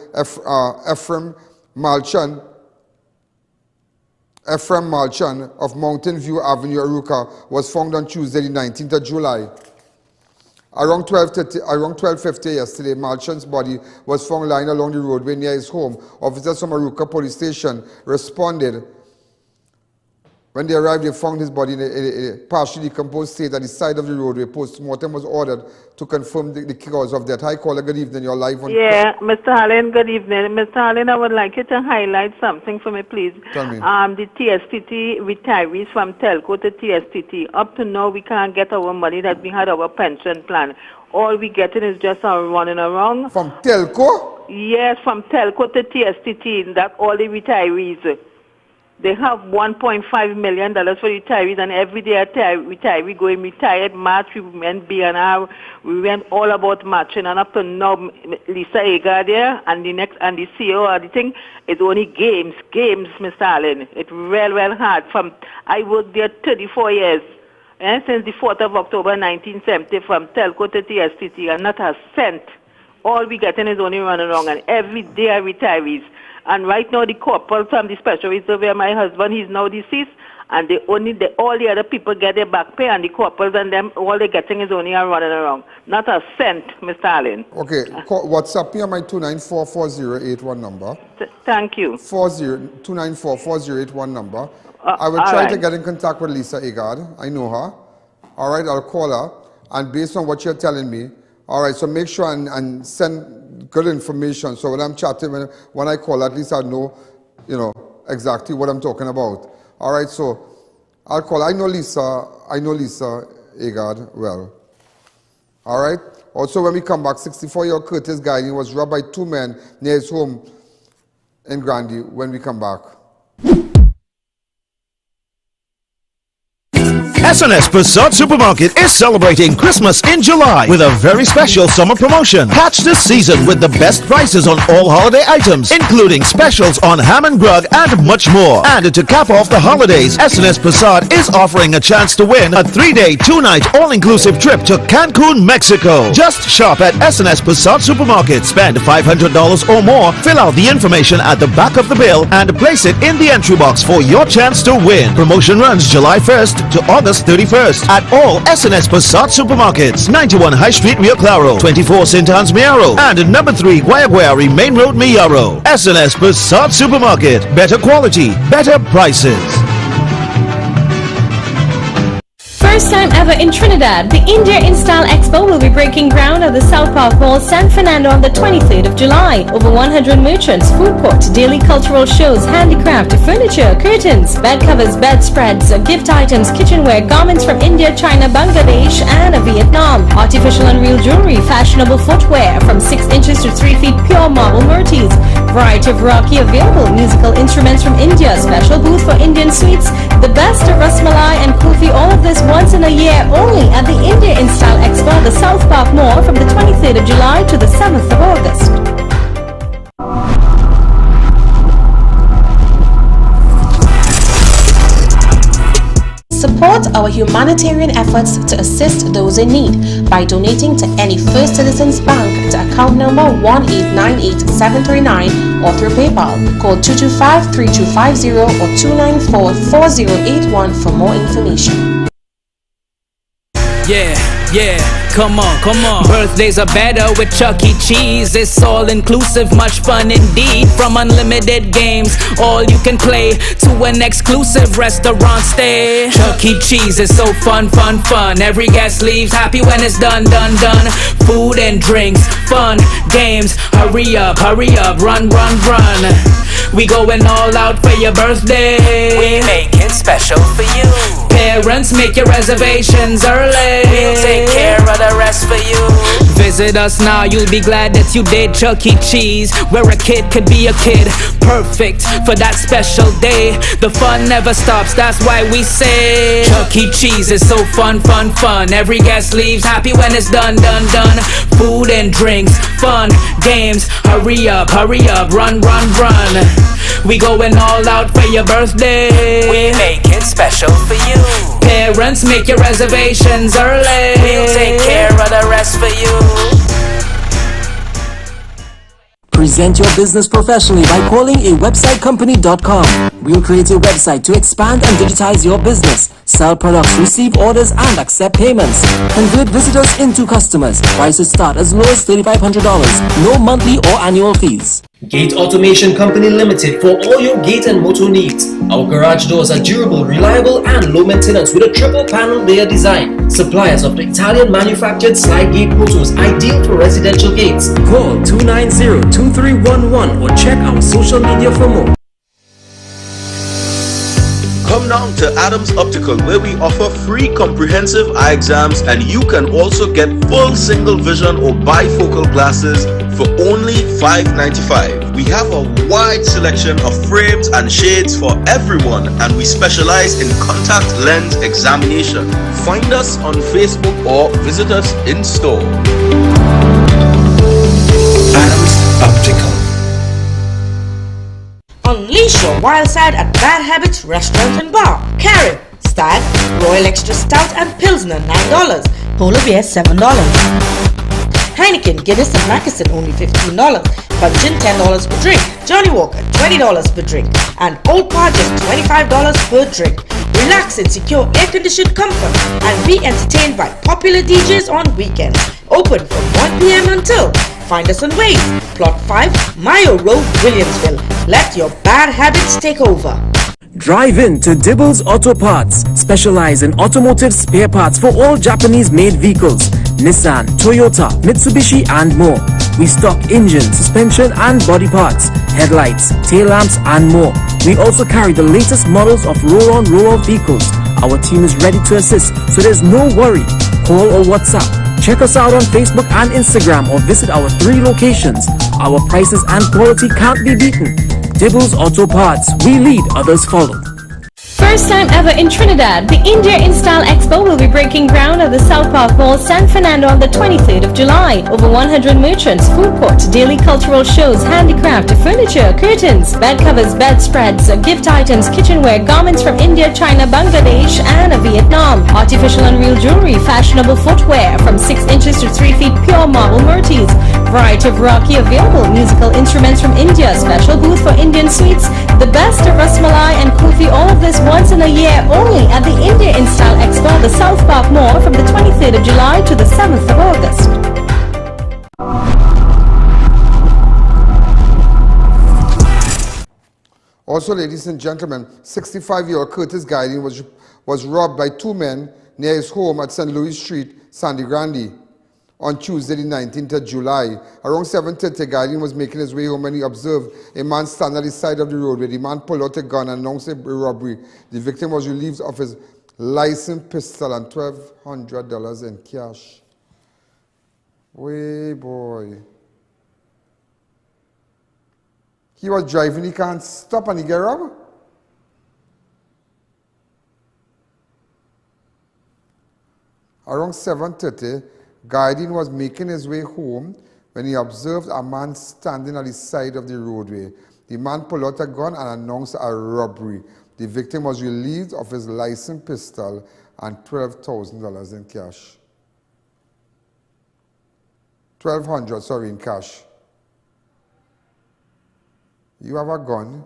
Ephraim Malchan of Mountain View Avenue, Aruca, was found on Tuesday, the 19th of July. Around 12:50 yesterday, Malchan's body was found lying along the roadway near his home. Officers from Aruca Police Station responded When they arrived, they found his body in a partially decomposed state at the side of the roadway. Post-mortem was ordered to confirm the cause of death. Hi, caller, good evening. You're live on... Yeah, Mr. Allen, good evening. Mr. Allen, I would like you to highlight something for me, please. Tell me. The TSTT retirees from Telco to TSTT. Up to now, we can't get our money that we had our pension plan. All we getting is just our running around. From Telco? Yes, from Telco to TSTT. That's all the retirees. They have $1.5 million for retirees, and every day a retiree going retired March, we went B&R, we went all about matching, and up to now, Lisa Agar there, and the CEO of the thing, it's only games, Mr. Allen. It's real hard. I worked there 34 years, since the 4th of October 1970, from Telco to TSTT, and not a cent. All we getting is only running around, and every day are retirees. And right now, the corporal from the special reserve, my husband, he's now deceased, and all the other people get their back pay, and the corporals and them, all they're getting is only a running around. Not a cent, Mr. Allen. Okay, WhatsApp me on my 294-4081 number. Thank you. 294-4081 number. I will try to get in contact with Lisa Agard. I know her. All right, I'll call her, and based on what you're telling me, all right, so make sure and send good information, so when I'm chatting, when I call, at least I know, exactly what I'm talking about. All right, so I'll call. I know Lisa Agard well. All right. Also, when we come back, 64-year-old Curtis Guy, he was robbed by two men near his home in Grandy. When we come back. S&S Passat Supermarket is celebrating Christmas in July with a very special summer promotion. Catch this season with the best prices on all holiday items, including specials on ham and grug and much more. And to cap off the holidays, S&S Passat is offering a chance to win a 3-day, 2-night, all-inclusive trip to Cancun, Mexico. Just shop at S&S Passat Supermarket, spend $500 or more, fill out the information at the back of the bill, and place it in the entry box for your chance to win. Promotion runs July 1st to August 31st at all S&S Passat Supermarkets, 91 High Street, Rio Claro, 24 St. Anne's, Mayaro, and number 3 Guayaguari Main Road, Mayaro. S&S Passat Supermarket, better quality, better prices. First time ever in Trinidad, the India InStyle Expo will be breaking ground at the South Park Mall, San Fernando on the 23rd of July. Over 100 merchants, food court, daily cultural shows, handicraft, furniture, curtains, bed covers, bedspreads, gift items, kitchenware, garments from India, China, Bangladesh, and Vietnam. Artificial and real jewelry, fashionable footwear from 6 inches to 3 feet, pure marble murtis. Variety of Rocky available, musical instruments from India, special booth for Indian sweets, the best of Rasmalai and Kulfi, all of this once in a year only at the India InStyle Expo at the South Park Mall from the 23rd of July to the 7th of August. Support our humanitarian efforts to assist those in need by donating to any First Citizens Bank to account number 1898739 or through PayPal. Call 225-3250 or 294-4081 for more information. Yeah, come on. Birthdays are better with Chuck E. Cheese. It's all inclusive, much fun indeed. From unlimited games, all you can play, to an exclusive restaurant stay. Chuck E. Cheese is so fun. Every guest leaves happy when it's done. Food and drinks, fun, games. Hurry up, run. We going all out for your birthday. We make it special for you. Parents, make your reservations early. We'll take care of the rest for you. Visit us now, you'll be glad that you did. Chuck E. Cheese, where a kid could be a kid. Perfect for that special day. The fun never stops, that's why we say Chuck E. Cheese is so fun. Every guest leaves happy when it's done. Food and drinks, fun, games. Hurry up, run. We going all out for your birthday. We make it special for you. Parents, make your reservations early. We'll take care of the rest for you. Present your business professionally by calling a websitecompany.com. We'll create a website to expand and digitize your business. Sell products, receive orders and accept payments. Convert visitors into customers. Prices start as low as $3,500. No monthly or annual fees. Gate Automation Company Limited for all your gate and motor needs. Our garage doors are durable, reliable and low maintenance with a triple panel layer design. Suppliers of the Italian manufactured slide gate motors, ideal for residential gates. Call 290-2311 or check our social media for more. Come down to Adams Optical, where we offer free comprehensive eye exams, and you can also get full single vision or bifocal glasses for only $5.95. We have a wide selection of frames and shades for everyone, and we specialize in contact lens examination. Find us on Facebook or visit us in store. Adams Optical. Unleash your wild side at Bad Habits Restaurant and Bar. Karen, Stag, Royal Extra Stout and Pilsner $9. Polar Bear $7. Heineken, Guinness and Mackerson only $15. Puncheon $10 per drink. Johnny Walker $20 per drink. And Old Par just $25 per drink. Relax in secure air-conditioned comfort and be entertained by popular DJs on weekends. Open from 1 p.m. until. Find us on Waze, Plot 5, Mayo Road, Williamsville. Let your bad habits take over. Drive in to Dibbles Auto Parts, specialize in automotive spare parts for all Japanese-made vehicles, Nissan, Toyota, Mitsubishi and more. We stock engine, suspension and body parts, headlights, tail lamps and more. We also carry the latest models of roll-on, roll-off vehicles. Our team is ready to assist, so there's no worry. Call or WhatsApp. Check us out on Facebook and Instagram or visit our 3 locations. Our prices and quality can't be beaten. Dibbles Auto Parts. We lead, others follow. First time ever in Trinidad, the India Install Expo will be breaking ground at the South Park Mall, San Fernando on the 23rd of July. Over 100 merchants, food court, daily cultural shows, handicraft, furniture, curtains, bed covers, bedspreads, gift items, kitchenware, garments from India, China, Bangladesh and Vietnam, artificial and real jewelry, fashionable footwear from 6 inches to 3 feet, pure marble murtis, variety of Rocky available, musical instruments from India, special booth for Indian sweets, the best of Rasmalai and Kulfi, all of this once in a year only at the India Install Expo at the South Park Mall from the 23rd of July to the 7th of August. Also, ladies and gentlemen, 65-year-old Curtis Guiding was robbed by 2 men near his home at St. Louis Street, Sandy Grande, on Tuesday, the 19th of July. Around 7:30, Guiding was making his way home when he observed a man stand at the side of the roadway. The man pulled out a gun and announced a robbery. The victim was relieved of his licensed pistol and $1,200 in cash. Way boy. He was driving, he can't stop and he get robbed. Around 7:30, Guiding was making his way home when he observed a man standing at the side of the roadway. The man pulled out a gun and announced a robbery. The victim was relieved of his licensed pistol and $12,000 in cash. $1,200, sorry, in cash. You have a gun,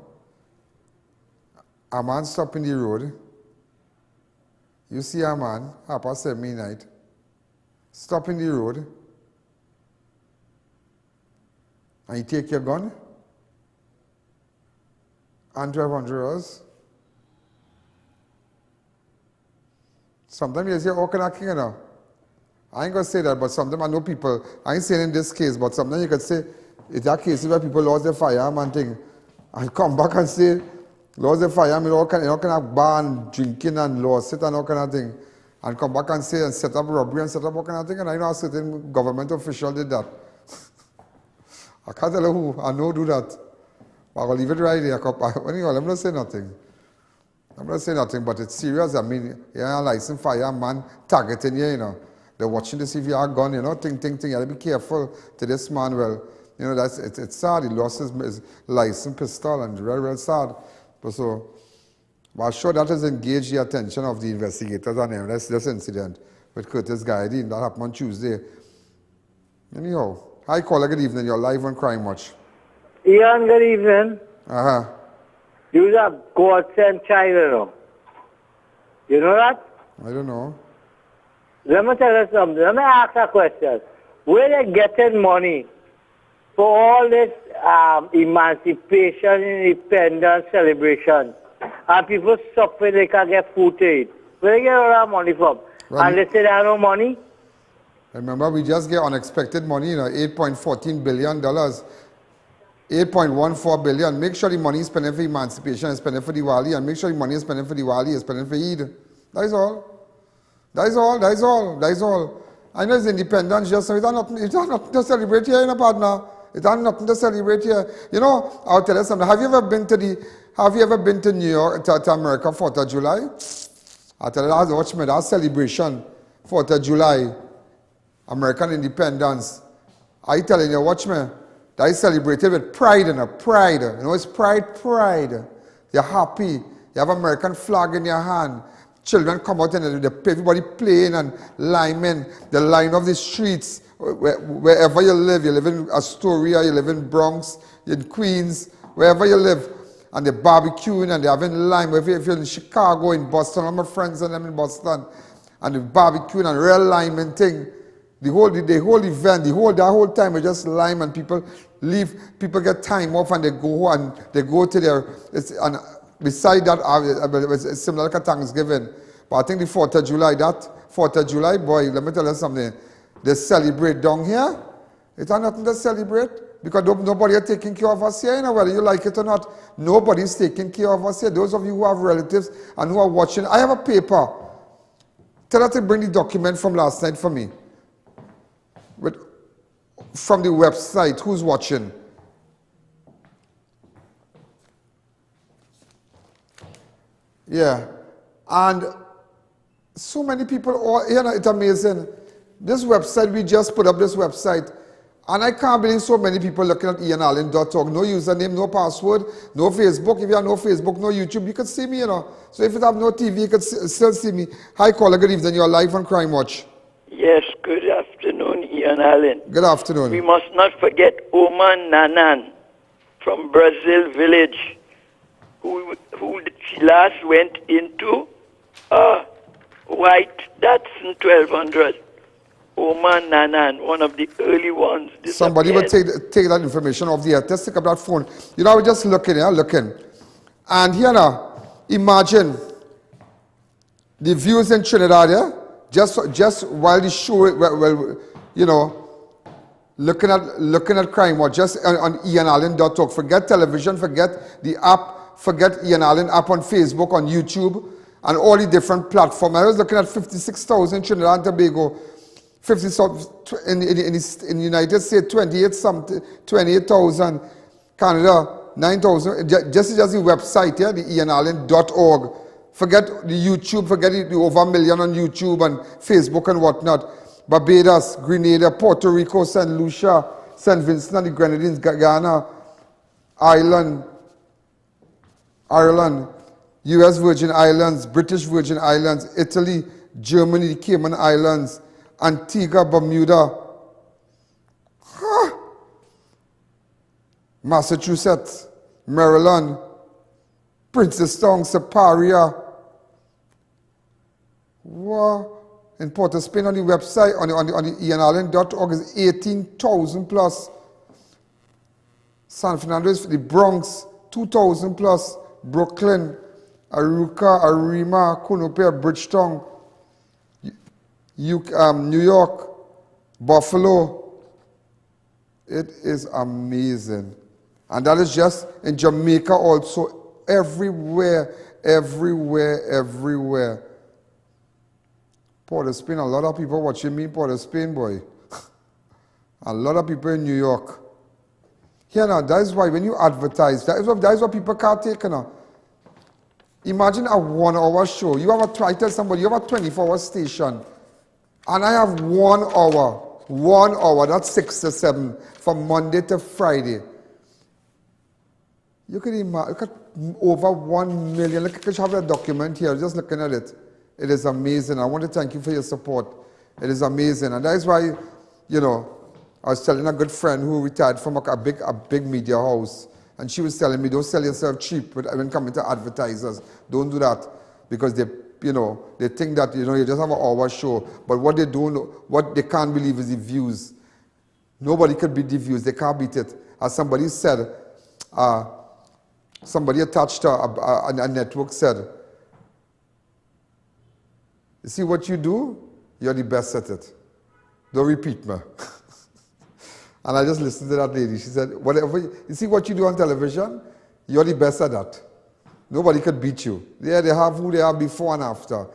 a man stopping the road, you see a man, 7:30 midnight, stopping the road, and you take your gun and $1,200. Sometimes you say, how can I kill you now? I ain't going to say that, but sometimes I know people, I ain't saying in this case, but sometimes you could say, it's a case where people lost their firearm and thing, and come back and say, lost their firearm, you know, kind of bar and drinking and lost it and all kind of thing. And come back and say, and set up robbery and set up all kind of thing, and I know a certain government official did that. I can't tell you who, I know do that. But I'll leave it right there. Anyway, I'm not saying nothing. I'm not saying nothing, but it's serious. I mean, you're a licensed fireman targeting you, you know. They're watching to see if you have a gun, you know, ting. You have to be careful to this man. Well, you know, it's sad. He lost his licensed pistol and real sad. But I'm sure that has engaged the attention of the investigators on this incident with Curtis Guiding that happened on Tuesday. Anyhow, hi caller, good evening. You're live on Crime Watch. Ian, good evening. Uh-huh. You are godsend child, you know. You know that? I don't know. Let me tell you something. Let me ask a question. Where they getting money for all this emancipation, independence celebration, and people suffer they can't get food to eat? Where they get all that money from? Well, and they say they have no money? Remember, we just get unexpected money, you know, $8.14 billion, $8.14 billion. Make sure the money is spent for emancipation, is spent for Diwali, and make sure the money is spent for Diwali, is spent for Eid. That is all. That is all. That is all. That is all. I know it's independence just now. It's not to celebrate here, you know, partner. It's not nothing to celebrate here. You know, I'll tell you something. Have you ever been to New York, to America, 4th of July? I'll tell you, watch me, that celebration, 4th of July, American independence. I telling you, watch me, that is celebrated with pride, pride. You know, it's pride. You're happy. You have American flag in your hand. Children come out and everybody playing and liming the line of the streets. Wherever you live in Astoria, you live in Bronx, in Queens, wherever you live, and they're barbecuing and they're having lime. If you're in Chicago, in Boston, all my friends and them in Boston, and they're barbecuing and real lime and thing. The whole event, that whole time, we just lime and people leave, people get time off and they go to their, and beside that, it's similar to Thanksgiving. But I think the 4th of July, boy, let me tell you something. They celebrate down here. It's not nothing to celebrate because nobody is taking care of us here, you know, whether you like it or not. Nobody's taking care of us here. Those of you who have relatives and who are watching, I have a paper. Tell her to bring the document from last night for me. From the website, who's watching? Yeah. And so many people, you know, it's amazing. This website, we just put up this website, and I can't believe so many people looking at ianallen.org. No username, no password, no Facebook. If you have no Facebook, no YouTube, you can see me, you know. So if you have no TV, you can still see me. Hi, caller, good evening. You're live on Crime Watch. Yes, good afternoon, Ian Allen. Good afternoon. We must not forget Oman Nanan from Brazil Village, who she last went into White Datsun 1200. Oman Nanan, one of the early ones. Somebody will take that information off the air. Just take up that phone. You know, I was just looking. And here now, imagine the views in Trinidad, yeah? Just while the show, well, you know, looking at Crime Watch, just on ianallen.org. Forget television, forget the app, forget Ian Allen app on Facebook, on YouTube, and all the different platforms. I was looking at 56,000 Trinidad and Tobago, 50,000 in the United States, 28,000, Canada, 9,000. Just the website, yeah, the ianallen.org. Forget the YouTube, forget the over a million on YouTube and Facebook and whatnot. Barbados, Grenada, Puerto Rico, St. Lucia, St. Vincent and the Grenadines, Guyana, Ireland, US Virgin Islands, British Virgin Islands, Italy, Germany, the Cayman Islands, Antigua, Bermuda, Massachusetts, Maryland, Princeton, Siparia. Wow. In Port of Spain on the website, on the ianallen.org is 18,000 plus. San Fernando is the Bronx, 2,000 plus. Brooklyn, Aruca, Arima, Cunupia, Bridgetown, New York, Buffalo. It is amazing. And that is just in Jamaica also. Everywhere. Port of Spain, a lot of people watching me, Port of Spain, boy. A lot of people in New York. Here now, that is why when you advertise, that is what people can't take now. Imagine a 1-hour show. I tell somebody, you have a 24-hour station. And I have 1 hour. 1 hour, that's 6 to 7, from Monday to Friday. You can imagine, look at over 1 million. Look, I have a document here, just looking at it. It is amazing. I want to thank you for your support. It is amazing. And that is why, you know, I was telling a good friend who retired from a big media house, and she was telling me, don't sell yourself cheap when coming to advertisers. Don't do that, because they you know, they think that, you know, you just have an hour show. But what they don't know, what they can't believe is the views. Nobody could beat the views. They can't beat it. As somebody said, somebody attached to a network said, you see what you do? You're the best at it. Don't repeat me. And I just listened to that lady. She said, whatever, you see what you do on television? You're the best at that. Nobody could beat you. Yeah, they have who they have before and after.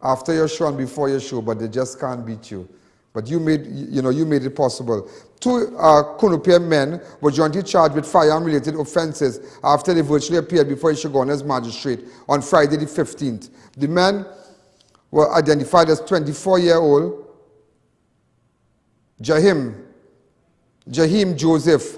After your show and before your show, but they just can't beat you. But you made it possible. 2 Kunupia men were jointly charged with firearm-related offences after they virtually appeared before Ishigona's magistrate on Friday the 15th. The men were identified as 24-year-old Jahim Joseph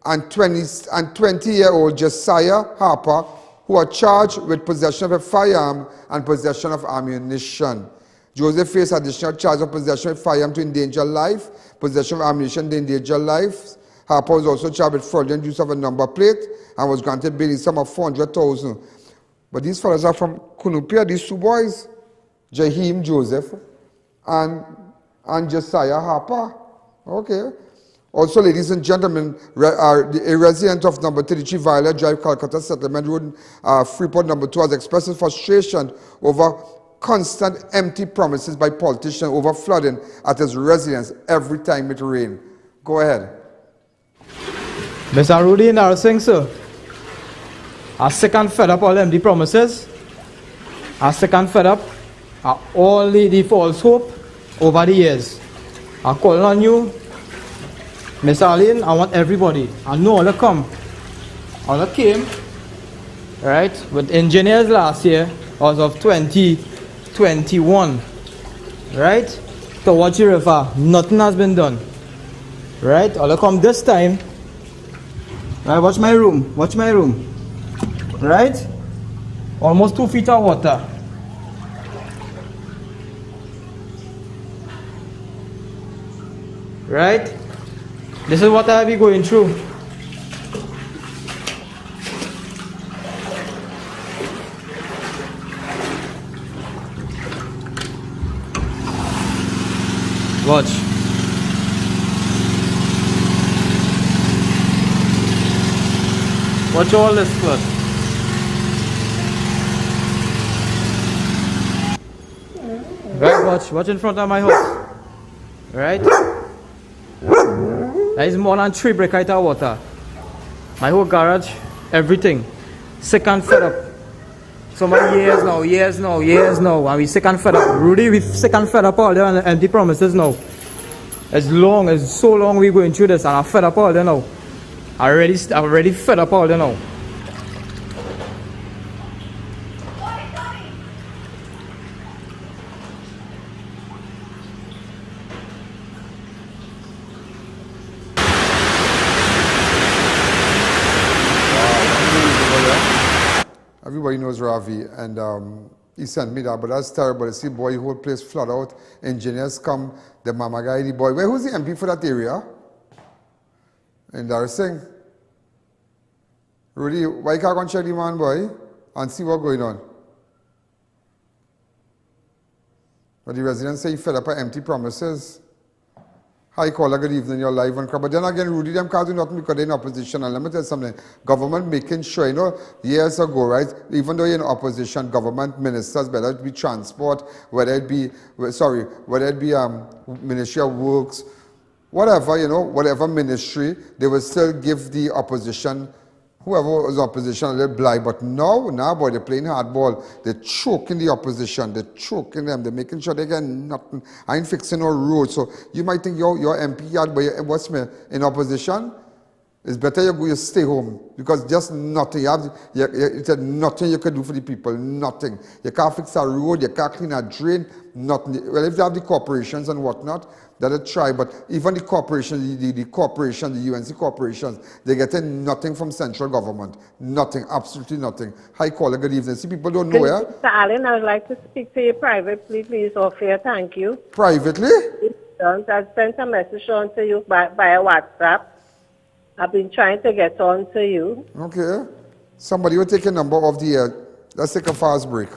and 20-year-old Josiah Harper, who are charged with possession of a firearm and possession of ammunition. Joseph faced additional charge of possession of firearm to endanger life, possession of ammunition to endanger life. Harper was also charged with fraudulent use of a number plate and was granted bail in sum of $400,000. But these fellows are from Kunupia, these 2 boys, Jahim Joseph and Josiah Harper. Okay. Also, ladies and gentlemen, a resident of number 33 Violet Drive, Calcutta Settlement Road, Freeport number 2, has expressed his frustration over constant empty promises by politicians over flooding at his residence every time it rains. Go ahead. Mr. Rudy and I saying, sir, I'm sick and fed up all empty promises. I'm sick and fed up all the false hope over the years. I'm calling on you, Mr. I.A.N, I want everybody. I know all that come. All that came, right, with engineers last year as of 2021, right, to watch the river. Nothing has been done. Right, all that come this time. Right, watch my room. Right, almost 2 feet of water. Right? This is what I will be going through. Watch. Watch all this flood. Right, watch in front of my house. Right? There is more than 3 break height of water. My whole garage, everything. Sick and fed up. So many years now. And we sick and fed up. Rudy, we sick and fed up all there on the empty promises now. It's so long we going through this and I'm fed up all there now. I'm already fed up all there now. Everybody knows Ravi, and he sent me that, but that's terrible. You see, boy, the whole place flood out. Engineers come, the mama guy, the boy. Who's the MP for that area? Embarrassing. Rudy, why can't I go and check the man, boy, and see what's going on? But the residents say he fed up with empty promises. Hi, caller, good evening, you're live on crowd. But then again, Rudy, them can't do nothing because they're in opposition. And let me tell you something, government making sure, you know, years ago, right, even though you're in opposition, government ministers, whether it be transport, whether it be Ministry of Works, whatever, you know, whatever ministry, they will still give the opposition, whoever was opposition, a little blind. But now, boy, they're playing hardball. They're choking the opposition. They're choking them. They're making sure they get nothing. I ain't fixing no road. So you might think your MP yard, but what's me in opposition? It's better you stay home because just nothing. It's nothing you can do for the people. Nothing. You can't fix a road. You can't clean a drain. Nothing. Well, if you have the corporations and whatnot, that'll try. But even the corporations, the corporations, the UNC corporations, they're getting nothing from central government. Nothing. Absolutely nothing. Hi, caller. Good evening. See, people don't know, yeah? Mr. Allen, I would like to speak to you privately, please, off here. Thank you. Privately? I sent a message on to you by WhatsApp. I've been trying to get on to you. Okay. Somebody will take a number off the air. Let's take a fast break.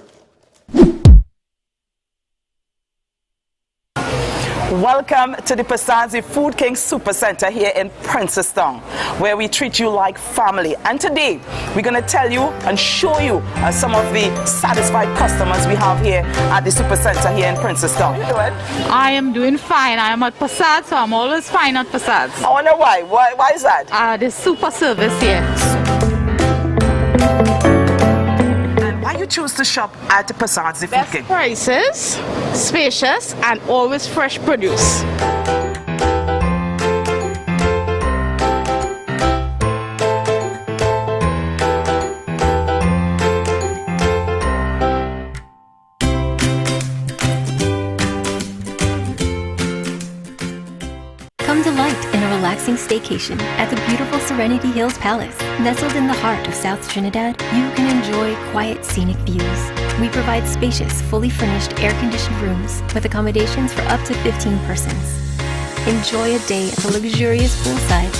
Welcome to the Pasadzi Food King Super Center here in Princestown, where we treat you like family. And today, we're going to tell you and show you some of the satisfied customers we have here at the Super Center here in Princestown. How you doing? I am doing fine. I am at Passad, so I'm always fine at Passad. I wonder why. Why is that? The super service here. Why you choose to shop at the Pasadzi Food King? Prices, spacious, and always fresh produce. Come delight in a relaxing staycation at the beautiful Serenity Hills Palace. Nestled in the heart of South Trinidad, you can enjoy quiet scenic views. We provide spacious, fully furnished, air-conditioned rooms with accommodations for up to 15 persons. Enjoy a day at the luxurious poolside,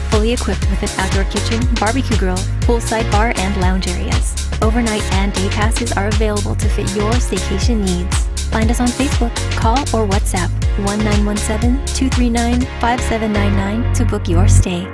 fully equipped with an outdoor kitchen, barbecue grill, poolside bar, and lounge areas. Overnight and day passes are available to fit your staycation needs. Find us on Facebook, call or WhatsApp 1917-239-5799 to book your stay.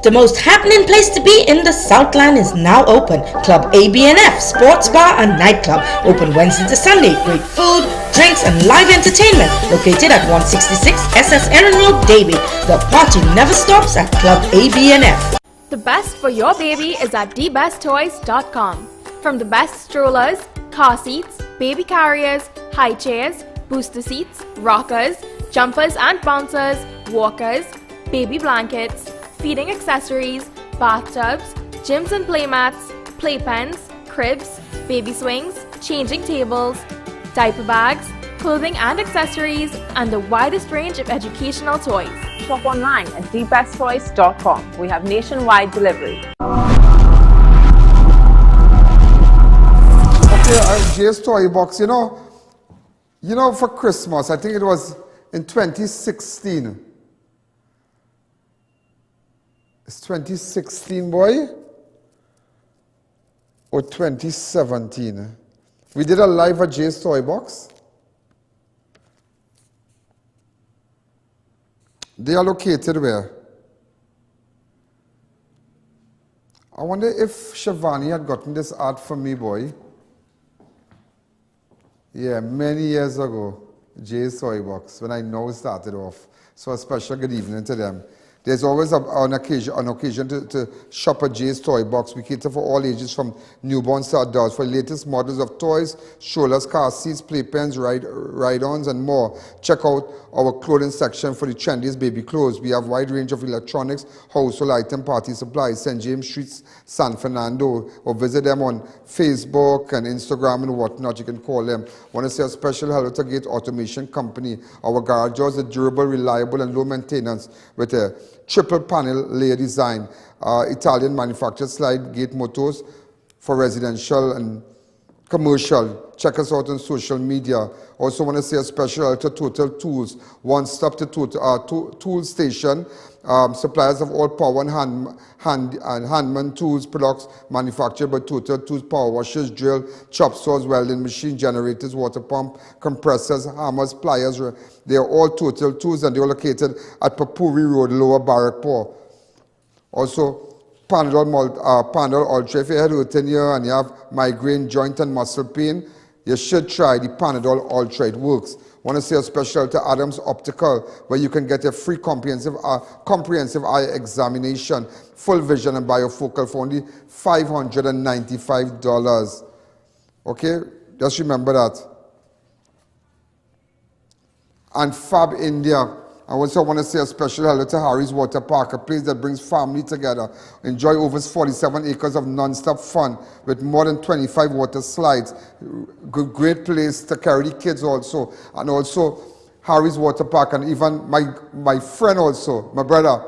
The most happening place to be in the Southland is now open. Club ABNF Sports Bar and Nightclub. Open Wednesday to Sunday. Great food, drinks and live entertainment. Located at 166 SS Erin Road, Davie. The party never stops at Club ABNF. The best for your baby is at thebesttoys.com. From the best strollers, car seats, baby carriers, high chairs, booster seats, rockers, jumpers and bouncers, walkers, baby blankets, feeding accessories, bathtubs, gyms and playmats, playpens, cribs, baby swings, changing tables, diaper bags, clothing and accessories, and the widest range of educational toys. Shop online at thebesttoys.com. We have nationwide delivery. Okay, Jay's Toy Box, you know, for Christmas, I think it was in 2016. It's 2016, boy? Or 2017? We did a live at Jay's Toy Box. They are located where? I wonder if Shivani had gotten this art for me, boy. Yeah, many years ago, Jay's Toy Box, when I now started off. So a special good evening to them. There's always an occasion to shop at Jay's Toy Box. We cater for all ages from newborns to adults for the latest models of toys, strollers, car seats, playpens, ride-ons, and more. Check out our clothing section for the trendiest baby clothes. We have a wide range of electronics, household item, party supplies, St. James Street, San Fernando, or visit them on Facebook and Instagram and whatnot. You can call them. I want to say a special hello to Gate Automation Company. Our garage doors are durable, reliable, and low maintenance with a triple panel layer design. Italian manufactured slide gate motors for residential and commercial. Check us out on social media. Also want to say a special hello to Total Tools, one-stop to tool station. Suppliers of all power and handman tools products manufactured by Total Tools, power washers, drill, chop saws, welding machine, generators, water pump, compressors, hammers, pliers. They are all Total Tools and they are located at Papuri Road, Lower Barrackpore. Also, Panadol Ultra. If you had hurting here and you have migraine, joint and muscle pain, you should try the Panadol Ultra. It works. I want to say a special to Adams Optical, where you can get a free comprehensive eye examination, full vision and bifocal for only $595. Okay, just remember that. And Fab India. I also want to say a special hello to Harry's Water Park, a place that brings family together. Enjoy over 47 acres of non-stop fun with more than 25 water slides. Great place to carry the kids also. And also Harry's Water Park, and even my friend also, my brother,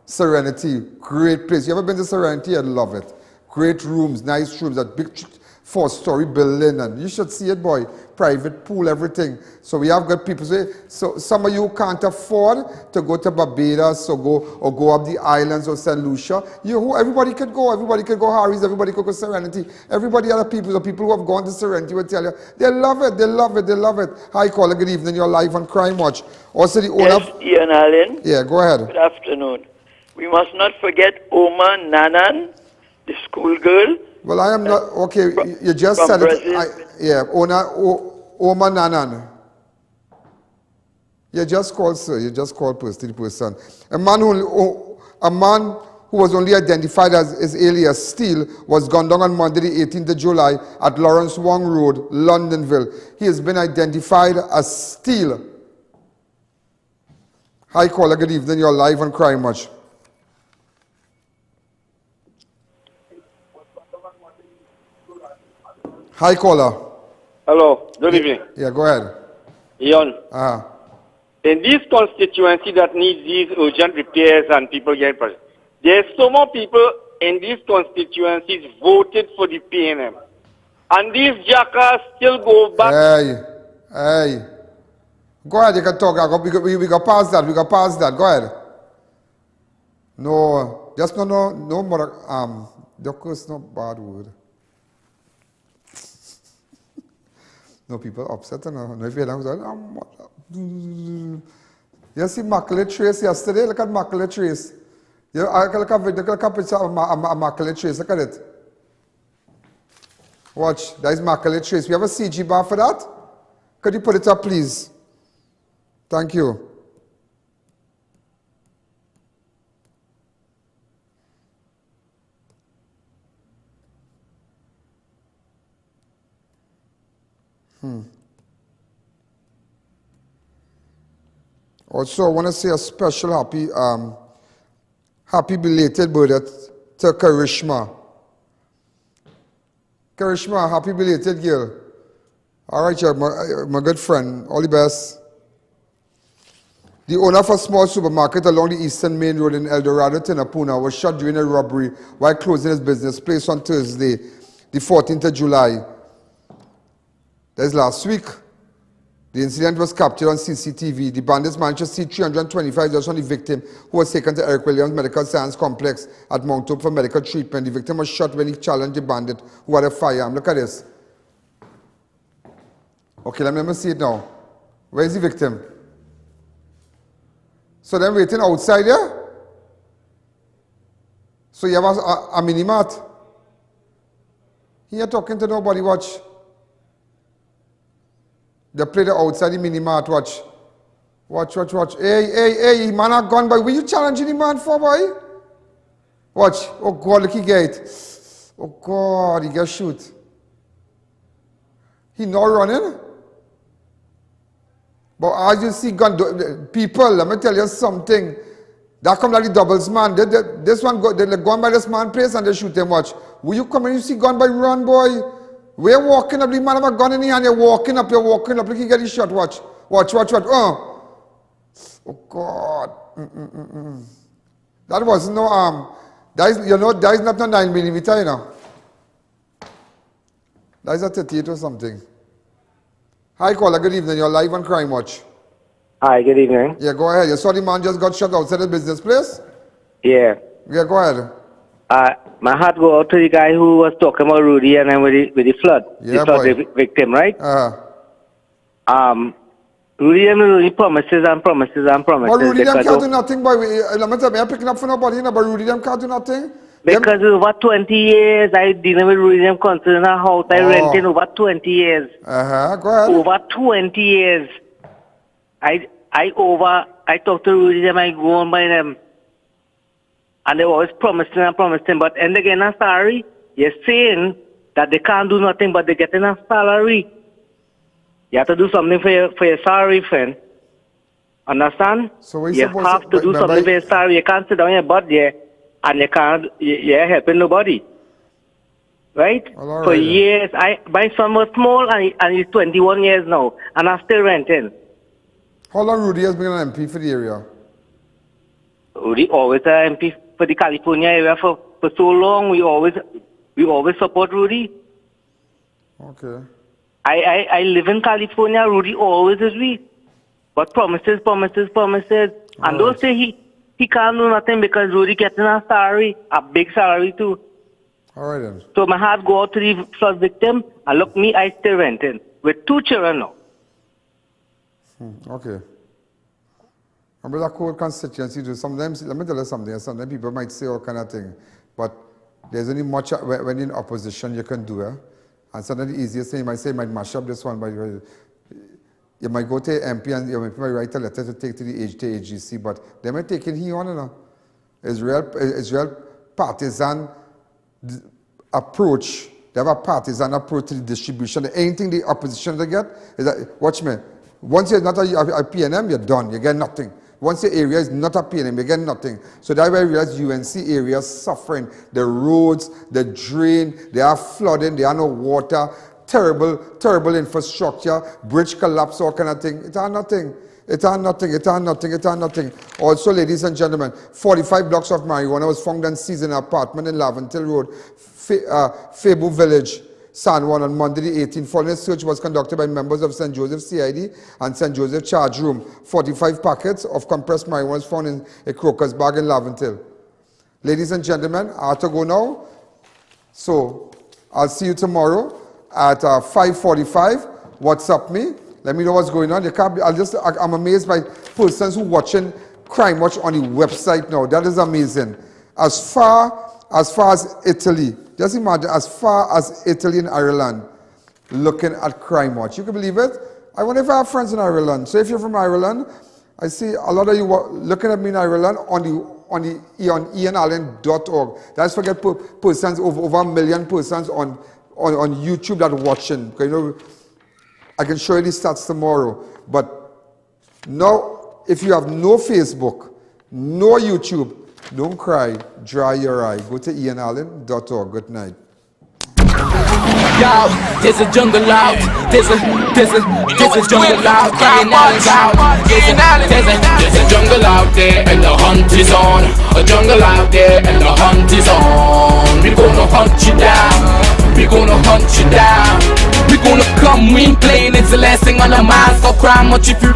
Serenity. Great place. You ever been to Serenity? I'd love it. Great rooms, nice rooms, that big 4-story building, and you should see it, boy. private pool, everything. So we have good people. So some of you can't afford to go to Barbados or go up the islands or St. Lucia. Everybody could go. Everybody could go Harry's. Everybody could go Serenity. Everybody, other people, the people who have gone to Serenity will tell you they love it. They love it. They love it. Hi, caller. Good evening. You're live on Crime Watch. Also, the owner. Yes, Ian Allen. Yeah, go ahead. Good afternoon. We must not forget Oma Nanan, the schoolgirl. Well, I am not, okay, you just from said Brazil. it. Oma Nanan. You just called, sir. You just called person to person. A man who was only identified as his alias Steele was gunned down on Monday, the 18th of July at Lawrence Wong Road, Londonville. He has been identified as Steele. Hi, caller. Good evening. You're live on Crime Watch. Hi, caller. Hello, good evening. Yeah, go ahead. Ian. Ah. In this constituency that needs these urgent repairs and people get present, there's so more people in these constituencies voted for the PNM. And these jackals still go back. Hey. Go ahead, you can talk. We got past that. We got past that. Go ahead. No, just no more. Doctor is no bad word. No, people upset. No, if you you see Immaculate Trace yesterday? Look at Immaculate Trace. Look at a picture of Immaculate Trace. Look at it. Watch. That is Immaculate Trace. We have a CG bar for that? Could you put it up, please? Thank you. Also, I want to say a special happy belated birthday to Karishma. Karishma, happy belated girl. All right, you're my good friend. All the best. The owner of a small supermarket along the Eastern Main Road in El Dorado, Tinapuna, was shot during a robbery while closing his business place on Thursday, the 14th of July. That's last week. The incident was captured on CCTV. The bandits managed to see $325 on the victim, who was taken to Eric Williams Medical Science Complex at Mount Hope for medical treatment. The victim was shot when he challenged the bandit who had a firearm. Look at this. Okay, let me see it now. Where is the victim? So they're waiting outside here? So you have a mini-mart? He ain't talking to nobody, watch. They play the outside the mini-mart, watch. Watch. Hey, man a gun, boy. Were you challenging the man for, boy? Watch. Oh, God, look, he get. Oh, God, he get shoot. He not running. But as you see, gun, people, let me tell you something. That come like the doubles, man. This one, they gone by this man place and they shoot him, watch. Will you come and you see gun by run, boy? We're walking up, the man have a gun in the hand, you're walking up, look, you get his shot, watch. Oh, God. That was no, that is not a 9mm, you know. That is a 38 or something. Hi, caller, good evening, you're live on Crime Watch. Hi, good evening. Yeah, go ahead. You saw the man just got shot outside the business place? Yeah. Yeah, go ahead. My heart go out to the guy who was talking about Rudy and then with the flood. Yeah, the victim, right? Rudy and promises and promises and promises. But Rudy them can't do nothing, boy. Let me tell you, I'm picking up for nobody, but Rudy them can't do nothing. Because over 20 years, I dealing with Rudy them constantly in a house. I renting over 20 years. Go ahead. Over 20 years. I talk to Rudy them, I go on by them. And they always promising and promising, but end again a salary. You're saying that they can't do nothing, but they're getting a salary. You have to do something for your salary, friend. Understand? So you have to do something for your salary. You can't sit down your butt there and you're helping nobody. Right? Well, for years, my son was small and he's 21 years now, and I'm still renting. How long Rudy has been an MP for the area? Rudy always an MP for the California area for so long. We always support Rudy. Okay. I live in California. Rudy always is we. But promises. And don't say he can't do nothing because Rudy getting a salary, a big salary too. All right then. So my heart go out to the flood victim, and look me, I still renting with 2 children now. Okay. Umbrella Code constituency too. Sometimes, let me tell you something. Sometimes people might say all kind of thing, but there's only much when you're in opposition you can do. And sometimes the easiest thing you might say, you might mash up this one, but you might go to MP and you might write a letter to take to the AGC, but they might take it here on, you know. Israel partisan approach. They have a partisan approach to the distribution. The only thing the opposition they get is that, watch me, once you're not a PNM, you're done. You get nothing. Once your area is not a PNM, you get nothing. So that's why I realize UNC areas suffering. The roads, the drain, they are flooding, there are no water, terrible infrastructure, bridge collapse, all kind of thing. It are nothing. Also, ladies and gentlemen, 45 blocks of marijuana was found and seized in an apartment in Laventil Road, Fabu Village, San Juan on Monday the 18th. Following a search was conducted by members of St. Joseph CID and St. Joseph Charge Room. 45 packets of compressed marijuana was found in a crocus bag in Laventil. Ladies and gentlemen, I have to go now. So, I'll see you tomorrow at 5:45. WhatsApp me. Let me know what's going on. You can't be, I'm amazed by persons who watching Crime Watch on the website now. That is amazing. As far as Italy, just imagine, as far as Italy and Ireland, looking at Crime Watch. You can believe it? I wonder if I have friends in Ireland. So if you're from Ireland, I see a lot of you looking at me in Ireland on I.A.N.org. Let's forget persons, over 1 million persons on YouTube that are watching. You know, I can show you the stats tomorrow. But now, if you have no Facebook, no YouTube, don't cry, dry your eye. Go to I.A.N.org. Good night. Yo, there's a jungle out. There's a jungle out. There's a jungle out there and the hunt is on. A jungle out there and the hunt is on. We gonna hunt you down. We gonna hunt you down. We gonna come, we ain't playing. It's the last thing on our minds. Stop crime much if you